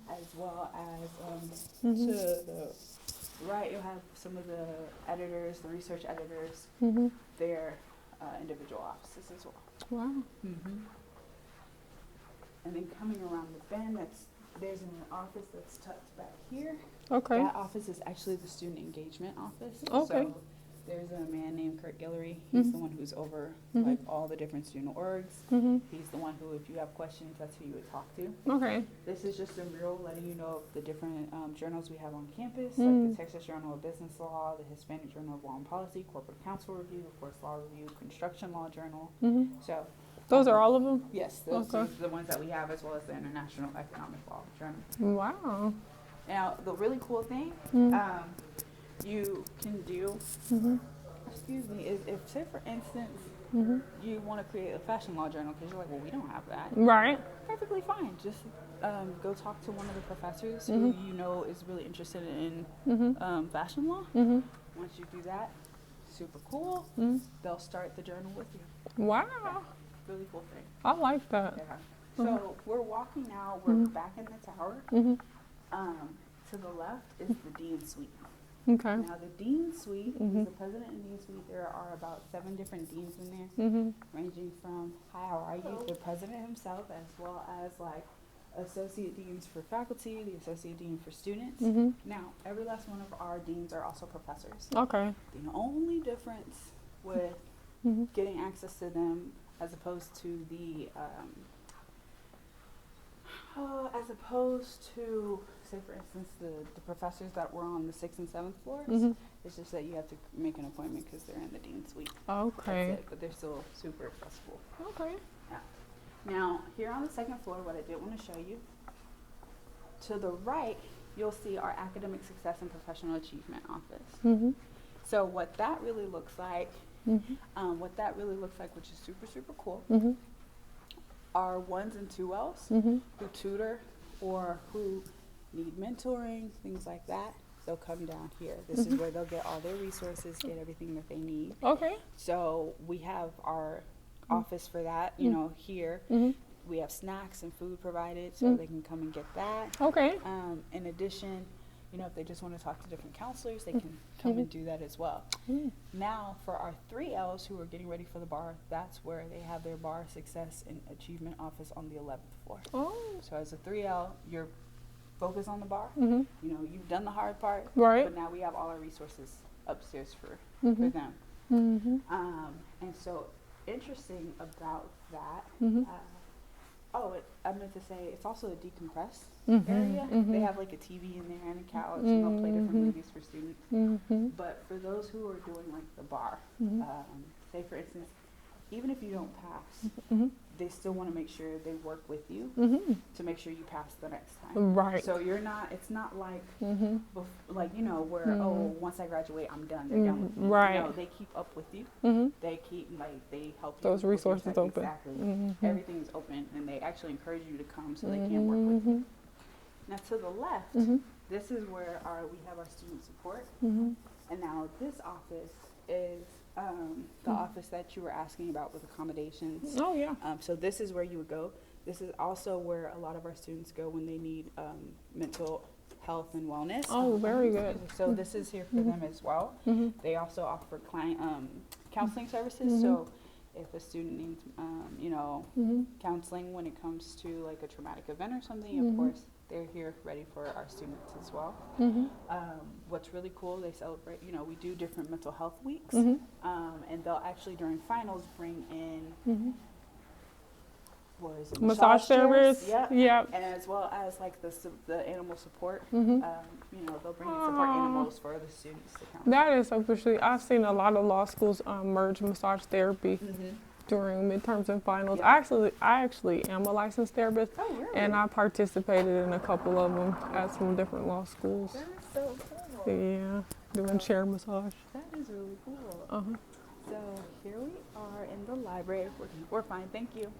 as well as to the right, you'll have some of the editors, the research editors, their individual offices as well. Wow. And then coming around the bend, there's an office that's tucked back here. Okay. That office is actually the student engagement office. Okay. So there's a man named Kurt Guillory. He's the one who's over like all the different student orgs. He's the one who, if you have questions, that's who you would talk to. Okay. This is just a mural letting you know of the different journals we have on campus, like the Texas Journal of Business Law, the Hispanic Journal of Law and Policy, Corporate Counsel Review, of course, Law Review, Construction Law Journal. So Those are all of them? yes, those Okay. are the ones that we have, as well as the International Economic Law Journal. Wow. Now, the really cool thing you can do, excuse me, is if, say for instance, you want to create a fashion law journal because you're like, well, we don't have that. Right. Perfectly fine. Just go talk to one of the professors who you know is really interested in fashion law. Once you do that, super cool. They'll start the journal with you. Wow. Really cool thing. I like that. Yeah. So we're walking now. We're back in the tower. To the left is the Dean Suite. Okay. Now the Dean Suite is the President and Dean Suite. There are about 7 different deans in there, ranging from, hi, how are you, the President himself, as well as like associate deans for faculty, the associate dean for students. Now, every last one of our deans are also professors. Okay. The only difference with getting access to them as opposed to the say for instance the professors that were on the 6th and 7th floors, it's just that you have to make an appointment because they're in the Dean Suite. Okay. That's it, but they're still super accessible. Okay. Yeah. Now here on the 2nd floor, what I did want to show you, to the right you'll see our Academic Success and Professional Achievement office. So what that really looks like, which is super, super cool, are 1s and 2Ls who tutor or who need mentoring, things like that. They'll come down here. This is where they'll get all their resources, get everything that they need. Okay. So we have our office for that, you know, here. We have snacks and food provided, so they can come and get that. Okay. In addition, you know, if they just want to talk to different counselors, they can come and do that as well. Now, for our 3Ls who are getting ready for the bar, that's where they have their Bar Success and Achievement office on the 11th floor. Oh. So as a 3L, you're focused on the bar. You know, you've done the hard part, Right. but now we have all our resources upstairs for them. And so, interesting about that, I meant to say, it's also a decompress area. They have like a TV in there and a couch, and they'll play different movies for students. But for those who are doing like the bar, say for instance, even if you don't pass, they still want to make sure they work with you to make sure you pass the next time. Right. So you're not, it's not like, like, you know, where, oh, once I graduate, I'm done. They're done with me. Right. No, they keep up with you. They keep, like, they help you. Those with your resources tech. open. Exactly. Everything's open, and they actually encourage you to come so they can work with you. Now, to the left, this is where we have our student support. And now this office is the office that you were asking about with accommodations. Oh, yeah. So this is where you would go. This is also where a lot of our students go when they need mental health and wellness. Oh, very good. So this is here for them as well. Mhm. They also offer client counseling services. So if a student needs, Mhm. counseling when it comes to like a traumatic event or something, Mhm. of course, they're here ready for our students as well. Mhm. What's really cool, they celebrate, we do different mental health weeks. Mhm. And they'll actually during finals bring in, Mhm. what is it? Massage chairs, therapists. yeah. Yep. And as well as like the animal support, Mhm. they'll bring in support animals for the students to counsel. That is officially. I've seen a lot of law schools merge massage therapy Mhm. during midterms and finals. Yeah. I actually am a licensed therapist, Oh, really? and I participated in a couple of them at some different law schools. That is so cool. Yeah, doing chair massage. That is really cool. Uh-huh. So here we are in the library. We're fine, thank you.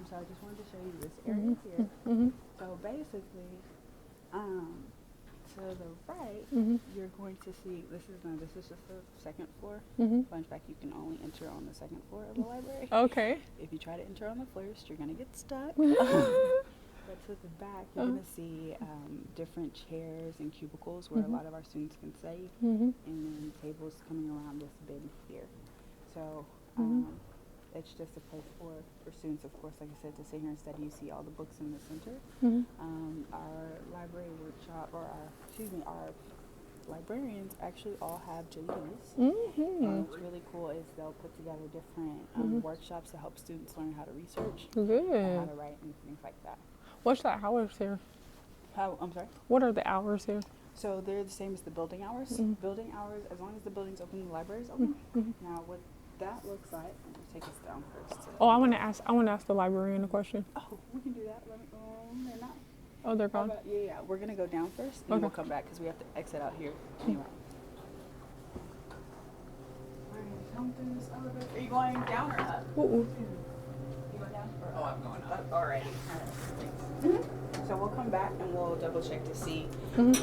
So I just wanted to show you this area here. Mhm. So basically, to the right, Mhm. you're going to see this is just the second floor. Mhm. Fun fact: you can only enter on the second floor of the library. Okay. If you try to enter on the first, you're gonna get stuck. But to the back, you're gonna see different chairs and cubicles where a lot of our students can sit, Mhm. and then tables coming around this bin here. So it's just a place for students, of course, like I said, to sit here and study. You see all the books in the center. Mhm. Our library workshop, or our librarians actually all have JDs. Mhm. What's really cool is they'll put together different workshops to help students learn how to research, and how Good. to write, and things like that. What's the hours here? I'm sorry. What are the hours here? So they're the same as the building hours. Mhm. Building hours, as long as the building's open, the library's open. Mhm. Now, what that looks like, let me take us down first. Oh, I want to ask the librarian a question. Oh, we can do that. Let me. They're not. Oh, they're How gone. about, yeah. We're gonna go down first, and Okay. we'll come back because we have to exit out here anyway. Are you going down or up? Ooh, ooh. You going down? Or I'm going up. Alrighty. So we'll come back and we'll double check to see if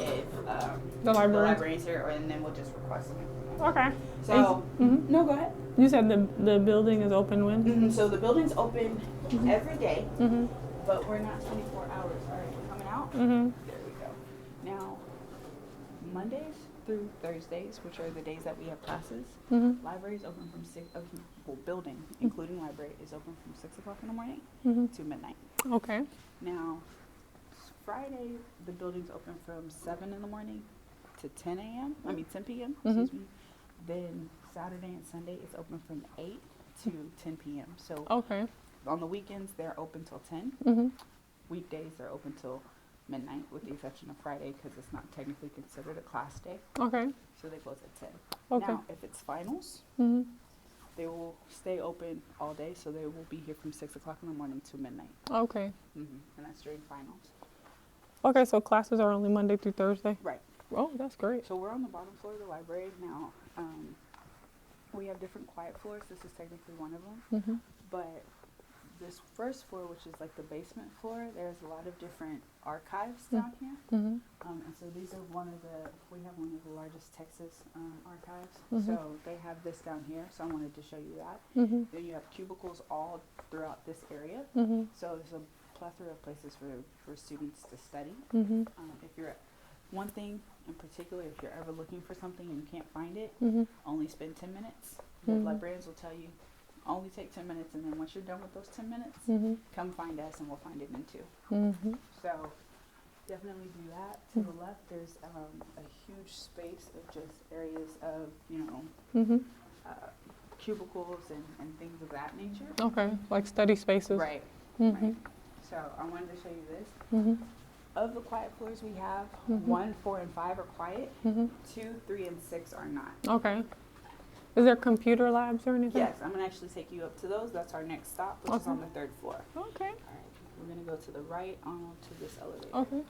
The librarian. librarian's here, and then we'll just request them. Okay. So, Mhm. no, go ahead. You said the building is open when? So the building's open every day, Mhm. but we're not 24 hours. All right, we're coming out. Mhm. There we go. Now, Mondays through Thursdays, which are the days that we have classes, Mhm. library's open from building, including library, is open from 6 o'clock in the morning Mhm. to midnight. Okay. Now, Friday, the building's open from 7 in the morning to 10 a.m. 10 p.m. Excuse me. Then Saturday and Sunday, it's open from 8 to 10 p.m. So Okay. on the weekends, they're open till 10. Mhm. Weekdays, they're open till midnight, with the exception of Friday because it's not technically considered a class day. Okay. So they close at 10. Okay. Now, if it's finals, Mhm. they will stay open all day. So they will be here from 6 o'clock in the morning to midnight. Okay. And that's during finals. Okay. So classes are only Monday through Thursday. Right. Oh, that's great. So we're on the bottom floor of the library now. We have different quiet floors. This is technically one of them. Mhm. But this first floor, which is like the basement floor, there's a lot of different archives down here. Mhm. And so these are we have one of the largest Texas archives. Mhm. So they have this down here. So I wanted to show you that. Mhm. Then you have cubicles all throughout this area. Mhm. So there's a plethora of places for students to study. Mhm. If you're one thing in particular, if you're ever looking for something and you can't find it, Mhm. only spend 10 minutes. The Mhm. librarians will tell you, only take 10 minutes, and then once you're done with those 10 minutes, Mhm. come find us and we'll find it in 2. Mhm. So definitely do that. To the left, there's a huge space of just areas of, Mhm. cubicles and things of that nature. Okay. Like study spaces. Right. Mhm. So I wanted to show you this. Mhm. Of the quiet floors we have, Mhm. 1, 4, and 5 are quiet. Mhm. 2, 3, and 6 are not. Okay. Is there computer labs or anything? Yes, I'm gonna actually take you up to those. That's our next stop, which is Okay. on the 3rd floor. Okay. All right, we're gonna go to the right onto this elevator. Okay.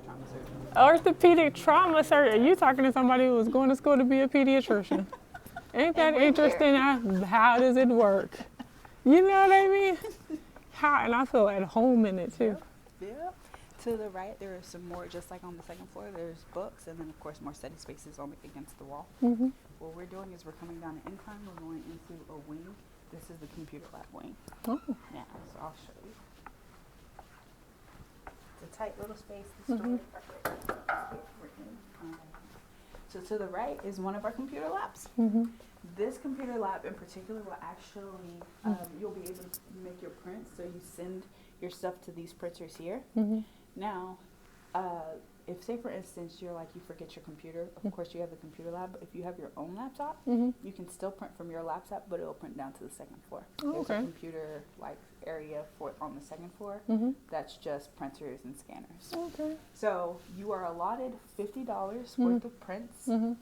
Trauma surgeon. Orthopedic trauma surgery. You talking to somebody who was going to school to be a pediatrician? Ain't that we're here. interesting? How does it work? You know what I mean? How? And I feel at home in it too. Yeah. To the right, there are some more, just like on the second floor, there's books, and then of course more study spaces on against the wall. Mm-hmm. What we're doing is we're coming down an incline, we're going into a wing. This is the computer lab wing. Oh. Yeah, so I'll show you. It's a tight little space, the story. So to the right is one of our computer labs. Mm-hmm. This computer lab in particular will actually, you'll be able to make your prints, so you send your stuff to these printers here. Mm-hmm. Now, if say for instance you're like you forget your computer, of course you have the computer lab, but if you have your own laptop, Mm-hmm. you can still print from your laptop, but it'll print down to the second floor. Oh, There's okay. a computer like area for on the second floor Mm-hmm. that's just printers and scanners. Okay. So you are allotted $50 worth of prints Mm-hmm.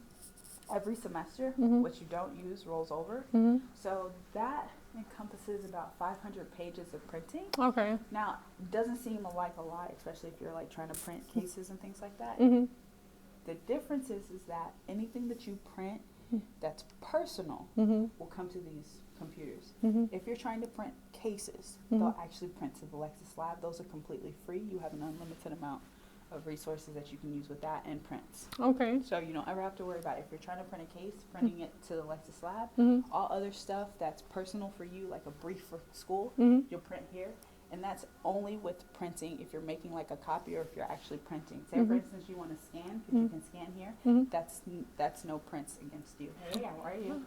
every semester. Mhm. What you don't use rolls over. Mm-hmm. So that encompasses about 500 pages of printing. Okay. Now, it doesn't seem like a lot, especially if you're like trying to print cases and things like that. Mm-hmm. The difference is that anything that you print that's personal Mm-hmm. will come to these computers. Mm-hmm. If you're trying to print cases, Mhm. they'll actually print to the Lexis Lab. Those are completely free. You have an unlimited amount of resources that you can use with that and prints. Okay. So you don't ever have to worry about it. If you're trying to print a case, printing it to the Lexis Lab. Mm-hmm. All other stuff that's personal for you, like a brief for school, Mm-hmm. you'll print here. And that's only with printing if you're making like a copy or if you're actually printing. Say for Mhm. instance you want to scan, because you can scan here. Mm-hmm. That's no prints against you. Hey, how are you?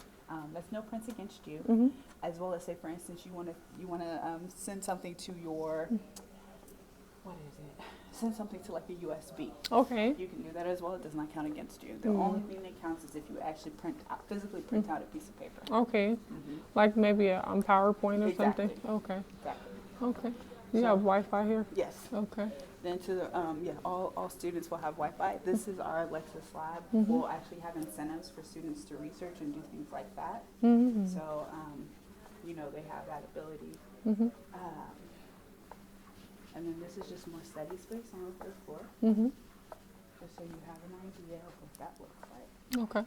That's no prints against you. Mm-hmm. As well as say for instance you want to send something to your what is it? Send something to like a USB. Okay. You can do that as well. It does not count against you. The only thing that counts is if you actually physically print out a piece of paper. Okay. Mm-hmm. Like maybe a PowerPoint or Exactly. something. Okay. Exactly. Okay. You So- have Wi-Fi here? Yes. Okay. Then to the all students will have Wi-Fi. This is our Lexis Lab. Mhm. We'll actually have incentives for students to research and do things like that. Mm-hmm. So they have that ability. Mm-hmm. And then this is just more study space on the third floor, Mm-hmm. just so you have an idea of what that looks like. Okay.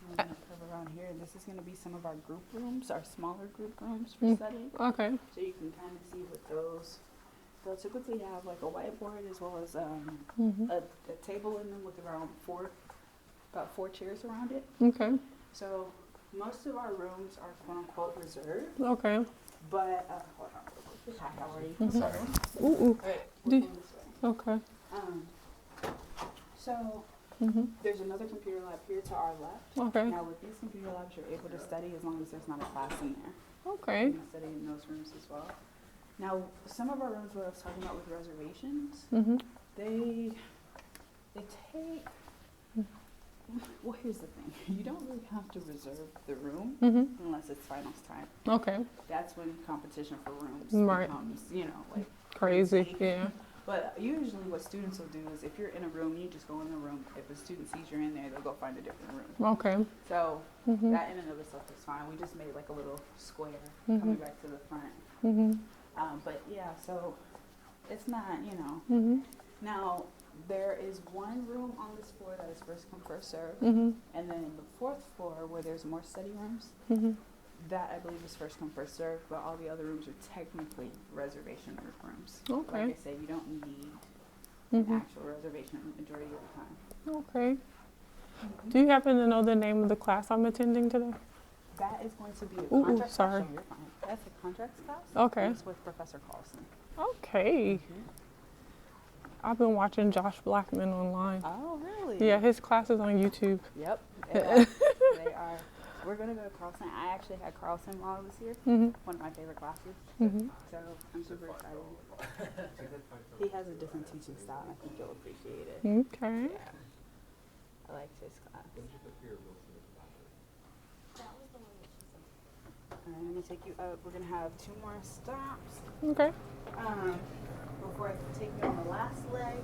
I'm gonna curve around here. This is gonna be some of our group rooms, our smaller group rooms for study. Okay. So you can kind of see what those. They'll typically have like a whiteboard as well as Mm-hmm. a table in them with about four chairs around it. Okay. So most of our rooms are quote unquote reserved, Okay. but hold on, real quick. Hi, how are you? Mhm. Sorry. Ooh. Ooh. Alright, we're Do- going this way. Okay. So Mm-hmm. there's another computer lab here to our left. Okay. Now with these computer labs, you're able to study as long as there's not a class in there. Okay. You can study in those rooms as well. Now, some of our rooms, what I was talking about with reservations, Mm-hmm. they take. Well, here's the thing: you don't really have to reserve the room Mm-hmm. unless it's finals time. Okay. That's when competition for rooms Right. becomes, like Crazy. Yeah. But usually, what students will do is, if you're in a room, you just go in the room. If a student sees you're in there, they'll go find a different room. Okay. So Mm-hmm. that in and of itself is fine. We just made like a little square Mhm. coming back to the front. Mm-hmm. But yeah, so it's not, Mm-hmm. Now, there is one room on this floor that is first come, first served. Mm-hmm. And then the fourth floor, where there's more study rooms, Mm-hmm. that I believe is first come, first served. But all the other rooms are technically reservation rooms. Okay. Like I said, you don't need an Mm-hmm. actual reservation the majority of the time. Okay. Do you happen to know the name of the class I'm attending today? That is going to be a Ooh, contract sorry. class. Oh, you're fine. That's a contracts class. Okay. And it's with Professor Carlson. Okay. I've been watching Josh Blackman online. Oh, really? Yeah, his class is on YouTube. Yep. They are. We're going to go to Carlson. I actually had Carlson while I was here. Mm-hmm. One of my favorite classes. Mm-hmm. So I'm super excited. He has a different teaching style, and I think you'll appreciate it. Okay. Yeah. I liked his class. Alright, I'm gonna take you up. We're gonna have 2 more stops. Okay. Before I take you on the last leg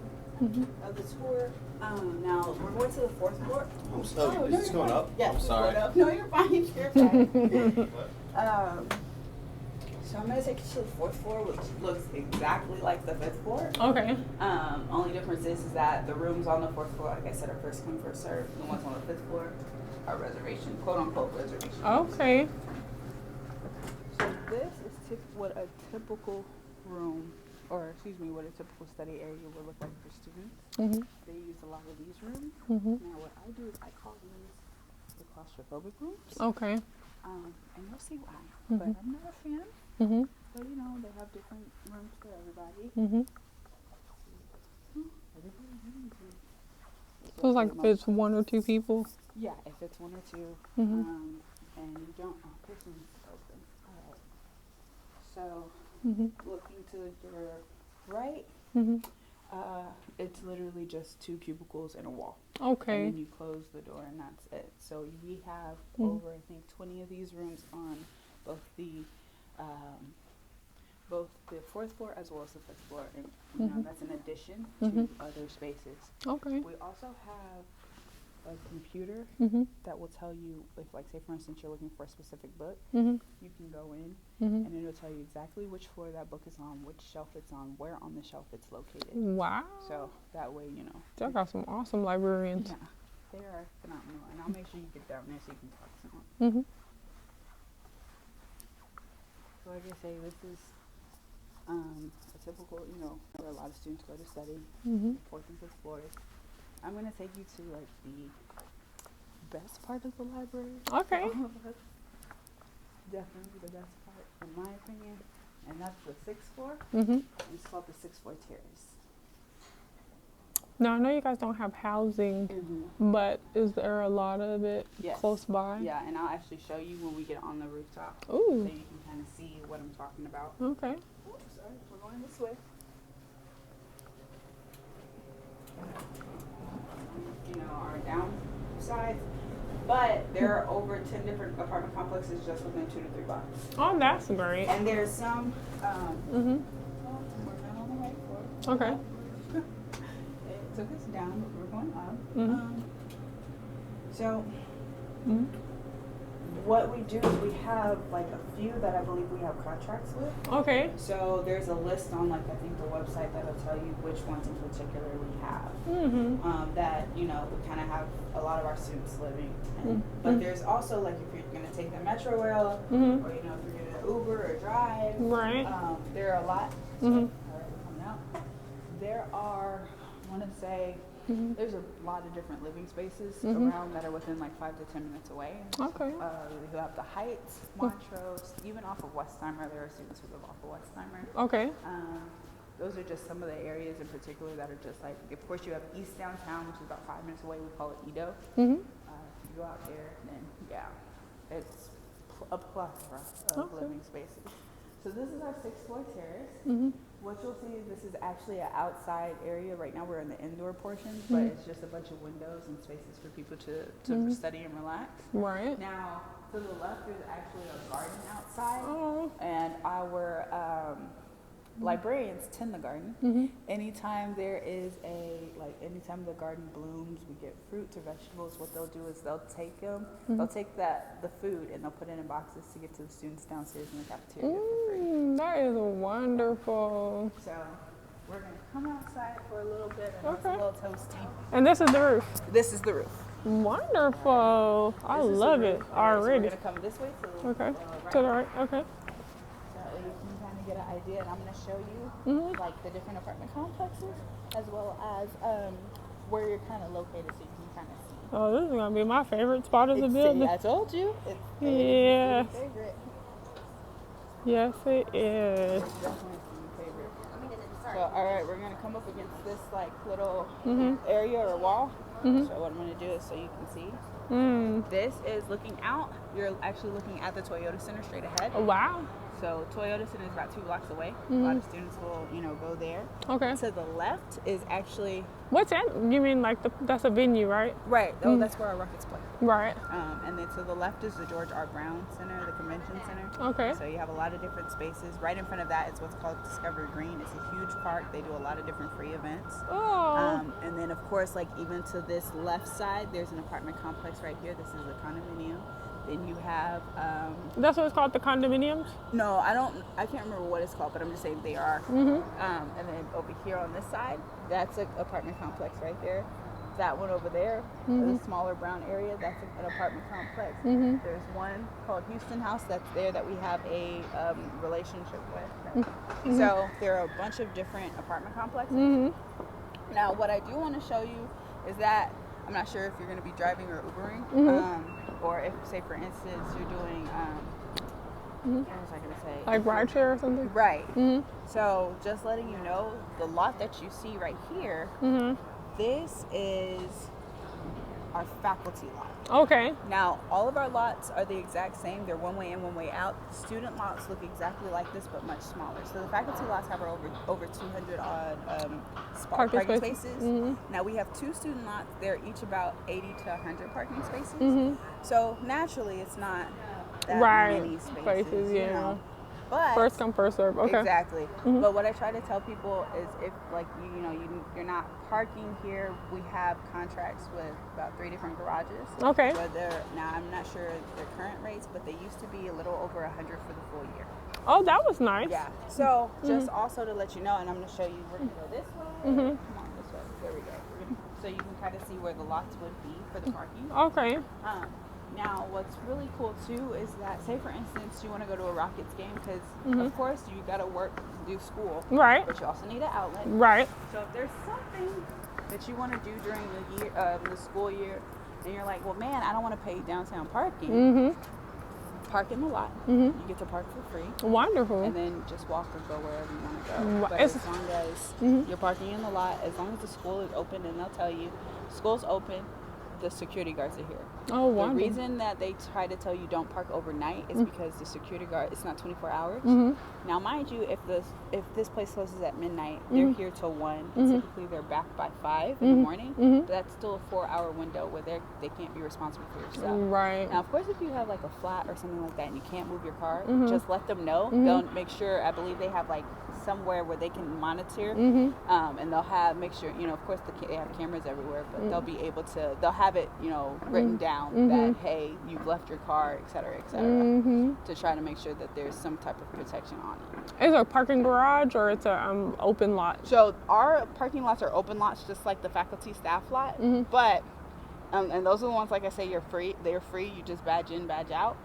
Mm-hmm. of the tour. Now we're going to the 4th floor. I'm sorry, is this you're going fine. up? Yeah, I'm it's sorry. going up. No, you're fine. You're fine. So I'm gonna take you to the 4th floor, which looks exactly like the 5th floor. Okay. Only difference is that the rooms on the 4th floor, like I said, are first come, first served. The ones on the 5th floor are reservation, quote unquote reservation. Okay. So this is what a typical room, or excuse me, what a typical study area would look like for students. Mhm. They use a lot of these rooms. Mhm. Now, what I do is I call these the claustrophobic rooms. Okay. And you'll see why. Mhm. But I'm not a fan. Mhm. But you know, they have different rooms for everybody. Mhm. Everybody's rooms. So it's like if it's one or two people. Yeah, if it's one or two, Mhm. and you don't. Oh, this one's open. All right. So, Mhm. looking to your right, Mhm. it's literally just 2 cubicles and a wall. Okay. And then you close the door, and that's it. So we have Mhm. over, I think, 20 of these rooms on both the 4th floor as well as the 5th floor, and you know, Mhm. that's in addition Mhm. to other spaces. Okay. We also have a computer Mhm. that will tell you if, like, say for instance, you're looking for a specific book, Mhm. you can go in Mhm. and it'll tell you exactly which floor that book is on, which shelf it's on, where on the shelf it's located. Wow. So that way, you know. Y'all got some awesome librarians. Yeah, they are phenomenal, and I'll make sure you get down there so you can talk to them. Mhm. So like I say, this is a typical, you know, where a lot of students go to study, Mhm. 4th and 5th floors. I'm gonna take you to like the best part of the library. Okay. For all of us. Definitely the best part, in my opinion, and that's the 6th floor. Mhm. It's called the 6th floor terrace. Now I know you guys don't have housing, but is there a lot of it Yes. close by? Yeah, and I'll actually show you when we get on the rooftop, so Ooh. you can kind of see what I'm talking about. Okay. Oops, sorry, we're going this way. You know, our downsides, but there are over 10 different apartment complexes just within 2 to 3 blocks. Oh, that's great. And there's some, Mhm. well, we're not on the right floor. Okay. It took us down, but we're going up. Mhm. So, Mhm. what we do is we have like a few that I believe we have contracts with. Okay. So there's a list on, like, I think the website that'll tell you which ones in particular we have. Mhm. That, you know, we kind of have a lot of our students living in. Mm. But there's also, like, if you're going to take the Metro Rail, Mhm. or, you know, if you're going to Uber or drive, Right. there are a lot. Mhm. All right, coming out. There are, I want to say, Mhm. there's a lot of different living spaces Mhm. around that are within like 5 to 10 minutes away. Okay. You have the Heights, Montrose, even off of Westheimer. There are students who live off of Westheimer. Okay. Those are just some of the areas in particular that are just like, of course, you have East Downtown, which is about 5 minutes away. We call it Edo. Mhm. If you go out there, then yeah, it's a plethora of Okay. living spaces. So this is our 6th floor terrace. Mhm. What you'll see is this is actually an outside area. Right now we're in the indoor portion, but it's just a bunch of windows and spaces for people to study and relax. Right. Now, to the left, there's actually a garden outside, Oh. and our librarians tend the garden. Mhm. Anytime anytime the garden blooms, we get fruits or vegetables. What they'll do is they'll take them, they'll take the food and they'll put it in boxes to get to the students downstairs in the cafeteria for free. That is wonderful. So we're gonna come outside for a little bit and it's a Okay. little toasty. And this is the roof. This is the roof. Wonderful. I This is the love roof. it All right, so we're already. gonna come this way to the Okay. right. To the right. Okay. So you can kind of get an idea, and I'm going to show you Mhm. like the different apartment complexes, as well as where you're kind of located, so you can kind of see. Oh, this is gonna be my favorite spot of the See, building. I told you. Yeah. It's your favorite. Yes, it is. It's definitely your favorite. So, all right, we're going to come up against this like little Mhm. area or wall. Mhm. So what I'm going to do is so you can see. Mm. This is looking out. You're actually looking at the Toyota Center straight ahead. Oh, wow. So Toyota Center is about 2 blocks away. A lot of students will, go there. Okay. To the left is actually What's that? You mean like that's a venue, right? right. Oh, that's where our Rockets play. Right. And then to the left is the George R. Brown Center, the convention center. Okay. So you have a lot of different spaces. Right in front of that is what's called Discovery Green. It's a huge park. They do a lot of different free events. Oh. And then of course, like even to this left side, there's an apartment complex right here. This is the condominium. Then you have That's what it's called, the condominiums? no, I can't remember what it's called, but I'm just saying they are. Mm-hmm. And then over here on this side, that's an apartment complex right there. that one over there, the smaller brown area, that's an apartment complex. There's one called Houston House that's there that we have a relationship with. So there are a bunch of different apartment complexes. Now, what I do want to show you is that I'm not sure if you're going to be driving or Ubering, or if, say, for instance, you're doing, what was I going to say? Like rideshare or something? Right. So just letting you know, the lot that you see right here, this is our faculty lot. Okay. Now, all of our lots are the exact same. They're one way in, one way out. The student lots look exactly like this, but much smaller. So the faculty lots have over 200 odd parking spaces. Now, we have 2 student lots. They're each about 80 to 100 parking spaces. So naturally, it's not that many spaces. You know? But First come, first serve. Okay. Exactly. But what I try to tell people is, if like you're not parking here, we have contracts with about 3 different garages. Okay. Now I'm not sure their current rates, but they used to be a little over 100 for the full year. Oh, that was nice. Yeah. So just also to let you know, and I'm going to show you, we're going to go this way. Come on this way. There we go. So you can kind of see where the lots would be for the parking. Okay. Now, what's really cool too is that, say for instance, you want to go to a Rockets game, because of course you got to work, do school, Right. but you also need an outlet. Right. So if there's something that you want to do during the year, the school year, and you're like, well, man, I don't want to pay downtown parking. Park in the lot. You get to park for free. Wonderful. And then just walk or go wherever you want to go. But It's- as long as you're parking in the lot, as long as the school is open, and they'll tell you, school's open, the security guards are here. Oh, The wonderful. reason that they try to tell you don't park overnight is because the security guard, it's not 24 hours. Now, mind you, if this place closes at midnight, they're here till 1, and typically they're back by 5 in the morning, but that's still a 4-hour window where they can't be responsible for your stuff. Right. Now, of course, if you have like a flat or something like that and you can't move your car, just let them know. They'll make sure, I believe they have like somewhere where they can monitor, and they'll make sure, of course they have cameras everywhere, but they'll have it, written down that, hey, you've left your car, et cetera, to try to make sure that there's some type of protection on it. Is it a parking garage or it's a open lot? So our parking lots are open lots, just like the faculty staff lot, but and those are the ones, like I say, they're free, you just badge in, badge out.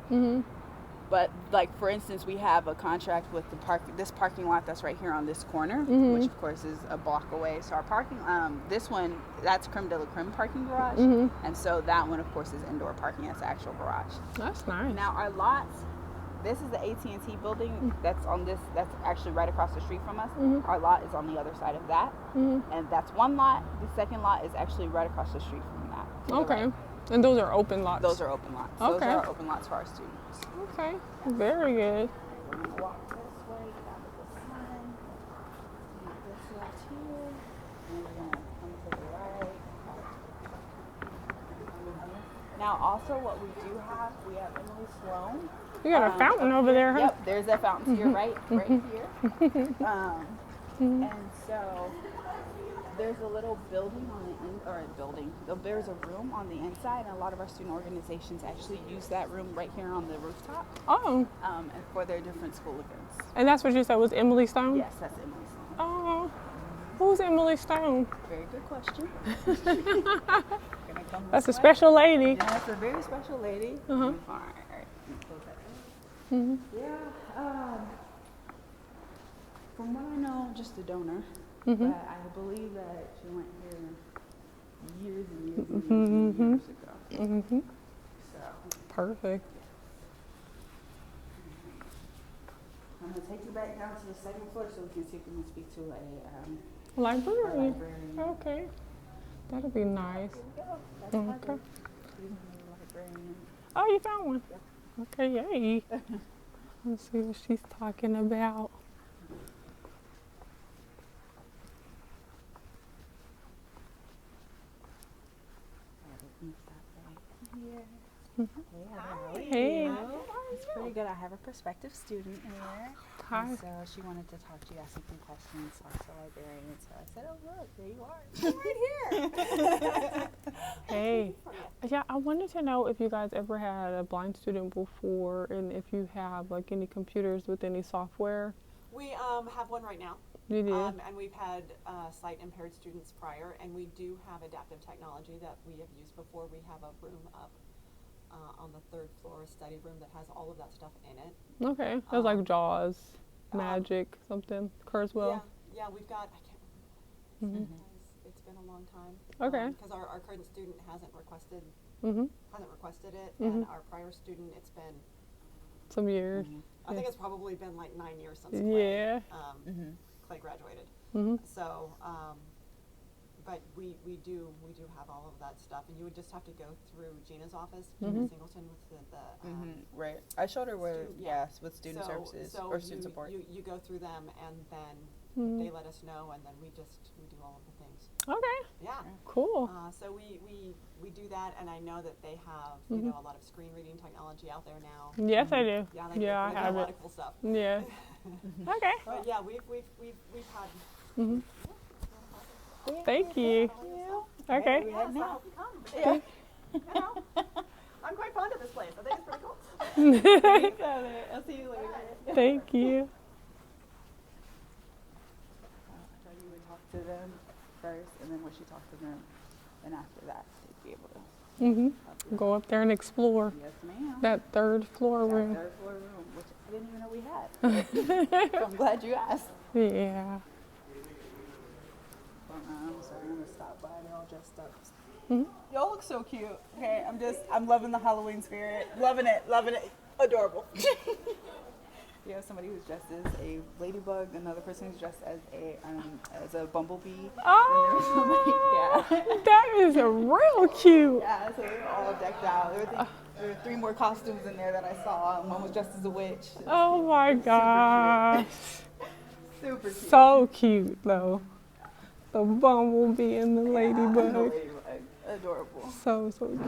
But like, for instance, we have a contract with this parking lot that's right here on this corner, which of course is a block away. So our parking, this one, that's Creme de la Creme parking garage, and so that one, of course, is indoor parking. That's the actual garage. That's nice. Now our lots, this is the AT&T building that's actually right across the street from us. Our lot is on the other side of that, and that's one lot. The second lot is actually right across the street from that. Okay. And those are open lots? Those are open lots. Okay. Those are open lots for our students. Okay. Very good. We're gonna walk this way down to the sun. This left here, and we're gonna come to the right. Now, also, what we do have, we have Emily Sloan. You got a fountain over there, huh? Yep, there's a fountain to your right here. And so there's a little building on the there's a room on the inside, and a lot of our student organizations actually use that room right here on the rooftop. Oh. And for their different school events. And that's what you said was Emily Stone? Yes, that's Emily Sloan. Oh. Who's Emily Stone? Very good question. That's a special lady. Yeah, that's a very special lady. All right. Let me close that door. Yeah. From what I know, just a donor. But I believe that she went here years and years ago. So. Perfect. I'm going to take you back down to the second floor so we can see if we can speak to a Librarian. librarian. Okay. That'll be nice. That's Okay. librarian. Oh, you found one? Okay, yay. Let's see what she's talking about. Hey. It's pretty good. I have a prospective student here. Hi. And so she wanted to talk to you, ask some questions, talk to a librarian. So I said, oh, look, there you are. Right here. Hey. Yeah, I wanted to know if you guys ever had a blind student before and if you have like any computers with any software. We have one right now. You did. And we've had sight impaired students prior, and we do have adaptive technology that we have used before. We have a room up on the 3rd floor, a study room that has all of that stuff in it. Okay. It was like Jaws, Magic, something. Kurzweil. Yeah, we've got, I can't remember. It's been a long time. Okay. Because our current student hasn't requested Mhm. it, and our prior student, it's been, Some years. I think it's probably been like 9 years since Yeah. Clay graduated. Mhm. So, but we do have all of that stuff, and you would just have to go through Gina's office, Gina Singleton, with the Right. I showed her where, Stu- yes, with student so- services so or student support. You go through them, and then Mhm. they let us know, and then we do all of the things. Okay. Yeah. Cool. So we do that, and I know that they have you know a lot of screen reading technology out there now. Yes, I do. Yeah, Yeah, they I they got have a lot it. of cool stuff. Yeah. Okay. But yeah, we've had. Mhm. Thank you. Okay. Yeah, so I hope you come. Yeah. You know, I'm quite fond of this place. I think it's pretty cool. I'll see you later. Thank you. So you would talk to them first, and then once you talk to them, and after that, they'd be able to. Go up there and explore Yes, ma'am. that 3rd floor That room. 3rd floor room, which I didn't even know we had. So I'm glad you asked. Yeah. So I'm gonna stop by. They're all dressed up. Mhm. Y'all look so cute. Okay, I'm loving the Halloween spirit. Loving it. Adorable. You have somebody who's dressed as a ladybug, another person who's dressed as a bumblebee. Oh, And there was somebody, that is a real cute. yeah, so they were all decked out. There were 3 more costumes in there that I saw, and one was dressed as a witch. Oh my gosh. Super cute. So cute though. The bumblebee and the And the ladybug. ladybug. Adorable. So cute.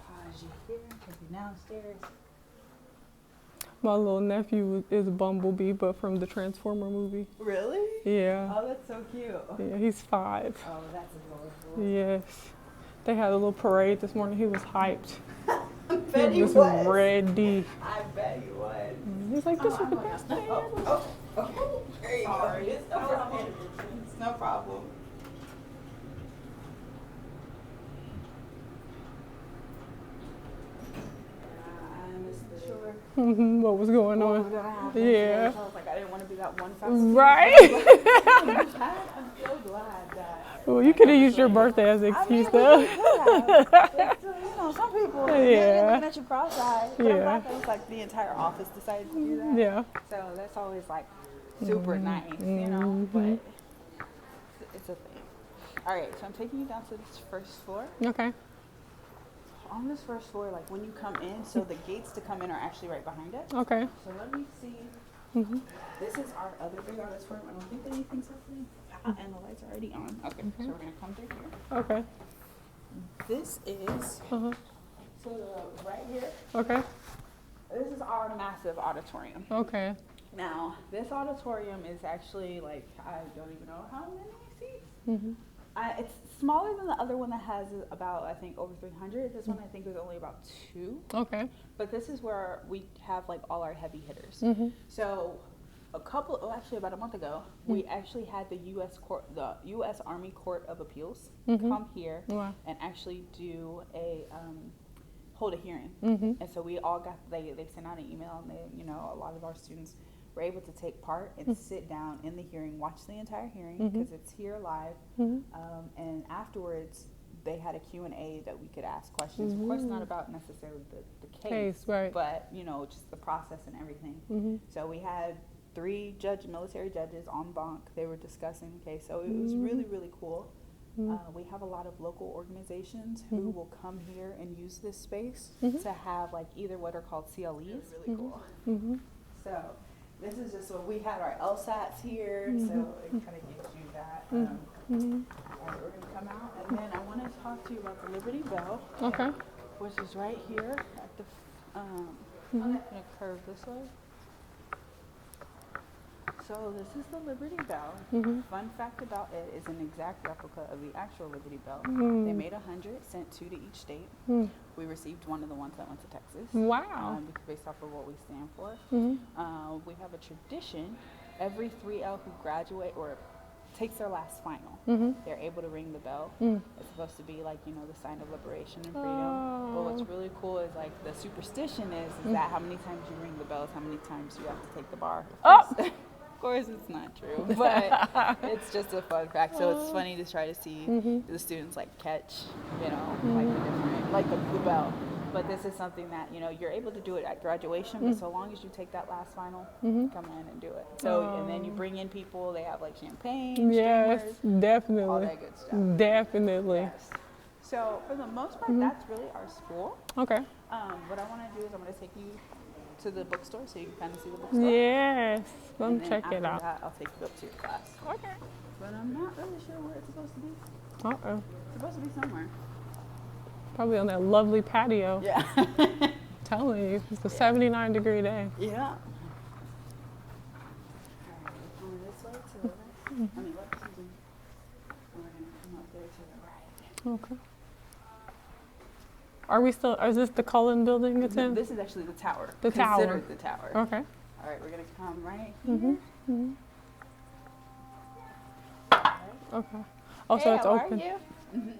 Pause you here, because you're downstairs. My little nephew is Bumblebee, but from the Transformer movie. Really? Yeah. Oh, that's so cute. Yeah, he's 5. Oh, that's adorable. Yes. They had a little parade this morning. He was hyped. Bet He was was. ready. I bet he was. He's like, this is the best day ever. Oh, there you go. It's no problem. It's no problem. I missed the shore. What was going What was on? gonna happen Yeah. today, so I was like, I didn't want to be that one fast. Right? I'm so glad that. Well, you could have used your birthday as an excuse, though. Some people, Yeah. looking at you cross-eyed. But I'm Yeah. glad that was like the entire office decided to do that. Yeah. So that's always like super nice, you know. But it's a thing. All right, so I'm taking you down to this 1st floor. Okay. On this 1st floor, like when you come in, so the gates to come in are actually right behind us. Okay. So let me see. This is our other big office room. I don't think anything's happening. And the lights are already on. Okay, so we're gonna come through here. Okay. This is Uh-huh. so right here. Okay. This is our massive auditorium. Okay. Now, this auditorium is actually like I don't even know how many seats. Mhm. It's smaller than the other one that has about I think over 300. This one I think is only about 2. Okay. But this is where we have like all our heavy hitters. Mhm. So actually about a month ago, we actually had the U.S. Army Court of Appeals come here Wow. and actually do hold a hearing. Mhm. And so we all they sent out an email, and a lot of our students were able to take part and sit down in the hearing, watch the entire hearing because it's here live. And afterwards, they had a Q&A that we could ask questions. Of course, not about necessarily the case, right. but just the process and everything. So we had 3 military judges en banc. They were discussing the case, so it was really, really cool. We have a lot of local organizations who will come here and use this space to have like either what are called CLEs. Really cool. So this is just what we had our LSATs here, so it kind of gives you that. And we're gonna come out, and then I want to talk to you about the Liberty Bell, Okay. which is right here at the. I'm gonna curve this way. So this is the Liberty Bell. Fun fact about it is an exact replica of the actual Liberty Bell. They made 100, sent 2 to each state. We received one of the ones that went to Texas. Wow. Based off of what we stand for. We have a tradition. Every 3L who graduate or takes their last final, they're able to ring the bell. It's supposed to be like, you know, the sign of liberation and freedom. But what's really cool is like the superstition is that how many times you ring the bell is how many times you have to take the bar. Of course it's not true, but it's just a fun fact. So it's funny to try to see the students like catch, you know, like the different, like the bell. But this is something that, you know, you're able to do it at graduation, but so long as you take that last final, come in and do it. So, and then you bring in people, they have like champagne, Yes, streamers, definitely. all that good stuff. Definitely. Yes. So for the most part, that's really our school. Okay. What I want to do is I'm going to take you to the bookstore so you can kind of see the bookstore. Yes. Let And me then check it after out. that, I'll take you up to your class. Okay. But I'm not really sure where it's supposed to be. Uh-oh. It's supposed to be somewhere. Probably on that lovely patio. Yeah. Telling you, it's a 79-degree day. Yeah. Going this way to the left. I mean, left, excuse me. And we're going to come up there to the right. Okay. Are we still, is this the Cullen building it's in? This is actually the tower. The tower. Considered the tower. Okay. All right, we're going to come right here. Okay. Oh, so Hey, it's how open. Are you?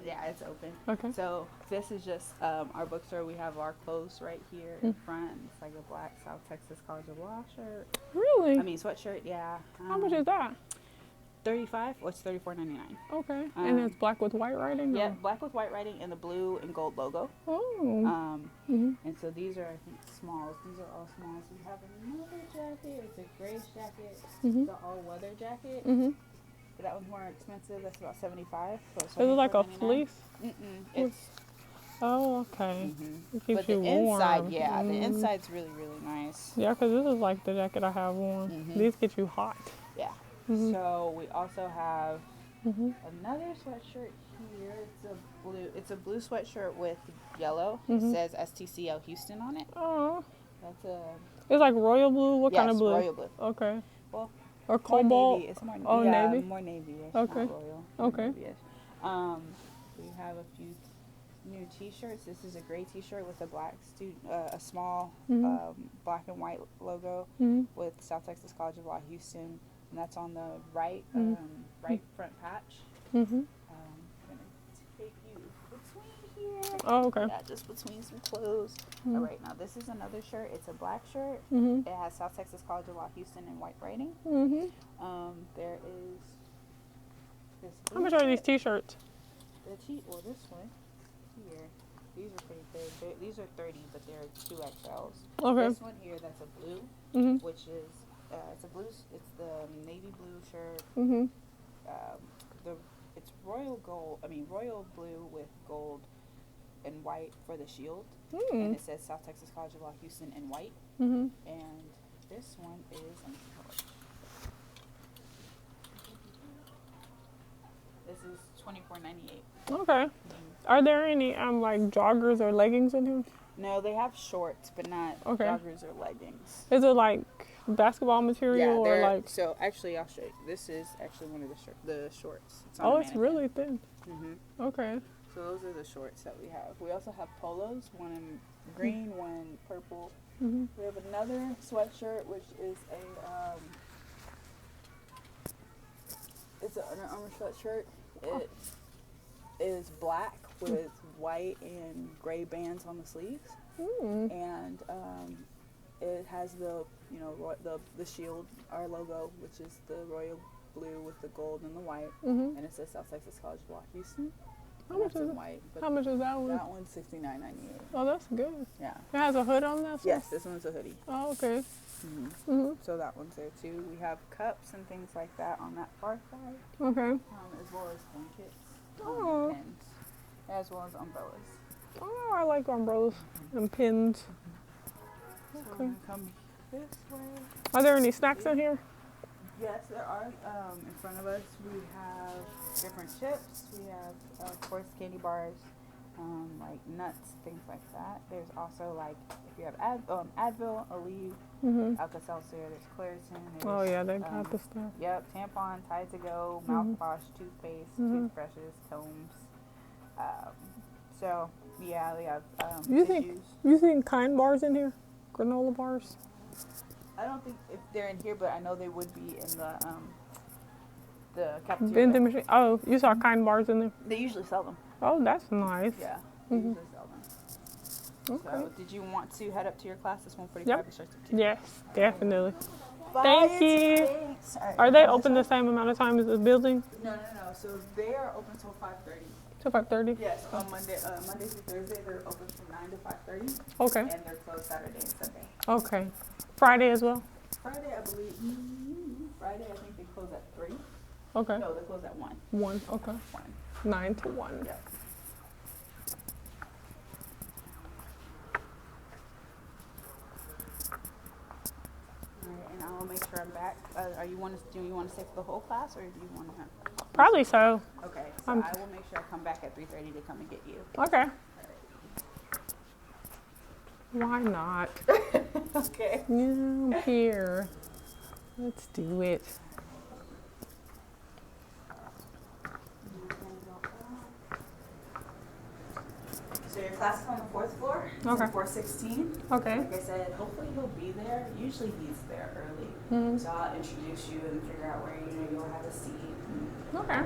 Yeah, it's open. Okay. So this is just our bookstore. We have our clothes right here in front. It's like a black South Texas College of Law shirt. Really? I mean sweatshirt. Yeah. How much is that? $35. Or it's $34.99. Okay. And it's black with white writing? Yeah, or- black with white writing and the blue and gold logo. Oh. And so these are, I think, smalls. These are all smalls. We have another jacket. It's a grayish jacket. It's an all-weather jacket. But that one's more expensive. That's about $75. So it's Is it like a $74.99. fleece? It's Oh, okay. It keeps but the you warm. inside, yeah, the inside's really, really nice. Yeah, because this is like the jacket I have on. These get you hot. Yeah. So we also have another sweatshirt here. It's a blue sweatshirt with yellow. It says STCL Houston on it. Oh. That's a It's like royal blue? What kind of blue? royal blue. Okay. Well, Or more cobalt? navy. It's more Oh, yeah, navy? more navy-ish, Okay. not royal. More Okay. navy-ish. We have a few new T-shirts. This is a gray T-shirt with a black a small black and white logo with South Texas College of Law Houston, and that's on the right right front patch. I'm gonna take you between here. Oh, okay. Yeah, just between some clothes. All right, now this is another shirt. It's a black shirt. It has South Texas College of Law Houston in white writing. There is this. How much are these T-shirts? Well, this one here. These are pretty big. These are 30, but they're 2XLs. Okay. This one here, that's a blue, which is it's a blue. It's the navy blue shirt. It's royal gold. I mean royal blue with gold and white for the shield, and it says South Texas College of Law Houston in white. And this one is. Let me see, this is $24.98. Okay. Are there any like joggers or leggings in here? No, they have shorts, but not Okay. joggers or leggings. Is it like basketball material or they're like? so. Actually, I'll show you. This is actually one of the shorts. It's on Oh, a it's mannequin. really thin. Okay. So those are the shorts that we have. We also have polos, one in green, one in purple. We have another sweatshirt, which is it's an Under Armour sweatshirt. It is black with white and gray bands on the sleeves, and it has the the shield, our logo, which is the royal blue with the gold and the white, and it says South Texas College of Law Houston. How much That's is in it? white, but How much is that one? that one's $69.98. Oh, that's good. Yeah. It has a hood on that. Yes, this one's a hoodie. Oh, okay. So that one's there too. We have cups and things like that on that far side, Okay. as well as blankets, Oh. pins, as well as umbrellas. Oh, I like umbrellas and pins. So we're gonna come this way. Are there any snacks in here? Yes, there are. In front of us, we have different chips. We have, of course, candy bars. like nuts, things like that. There's also like if you have Advil, Aleve, Alka-Seltzer. There's Claritin. There's, Oh yeah, they got the stuff. Yep, tampon, Tide to Go, mouthwash, toothpaste, toothbrushes, combs. So yeah, we have tissues. You think Kind bars in here? Granola bars? I don't think if they're in here, but I know they would be in the cafeteria. Vending machine. Oh, you saw Kind bars in there? They usually sell them. Oh, that's nice. Yeah, they usually sell them. Okay. So, did you want to head up to your class? It's 1:45. Yep. It starts at 2. Yes, definitely. Bye, Thank you. thanks. All right. Are they open the same amount of time as the building? No. So they are open until 5:30. Till 5:30? Yes, on Monday through Thursday, they're open from 9 to 5:30, Okay. and they're closed Saturday and Sunday. Okay. Friday as well? Friday, I believe. Friday, I think they close at 3. Okay. No, they close at 1. 1. Okay. 1. 9 to 1. Yeah. Alright, and I'll make sure I'm back. Do you want to stay for the whole class, or do you want to? Probably so. Okay, so I'm- I will make sure I come back at 3:30 to come and get you. Okay. Why not? Okay. Yeah, I'm here. Let's do it. So your class is on the 4th floor. It's Okay. on 416. Okay. Like I said, hopefully he'll be there. Usually he's there early. So I'll introduce you and figure out where you'll have a seat. Okay.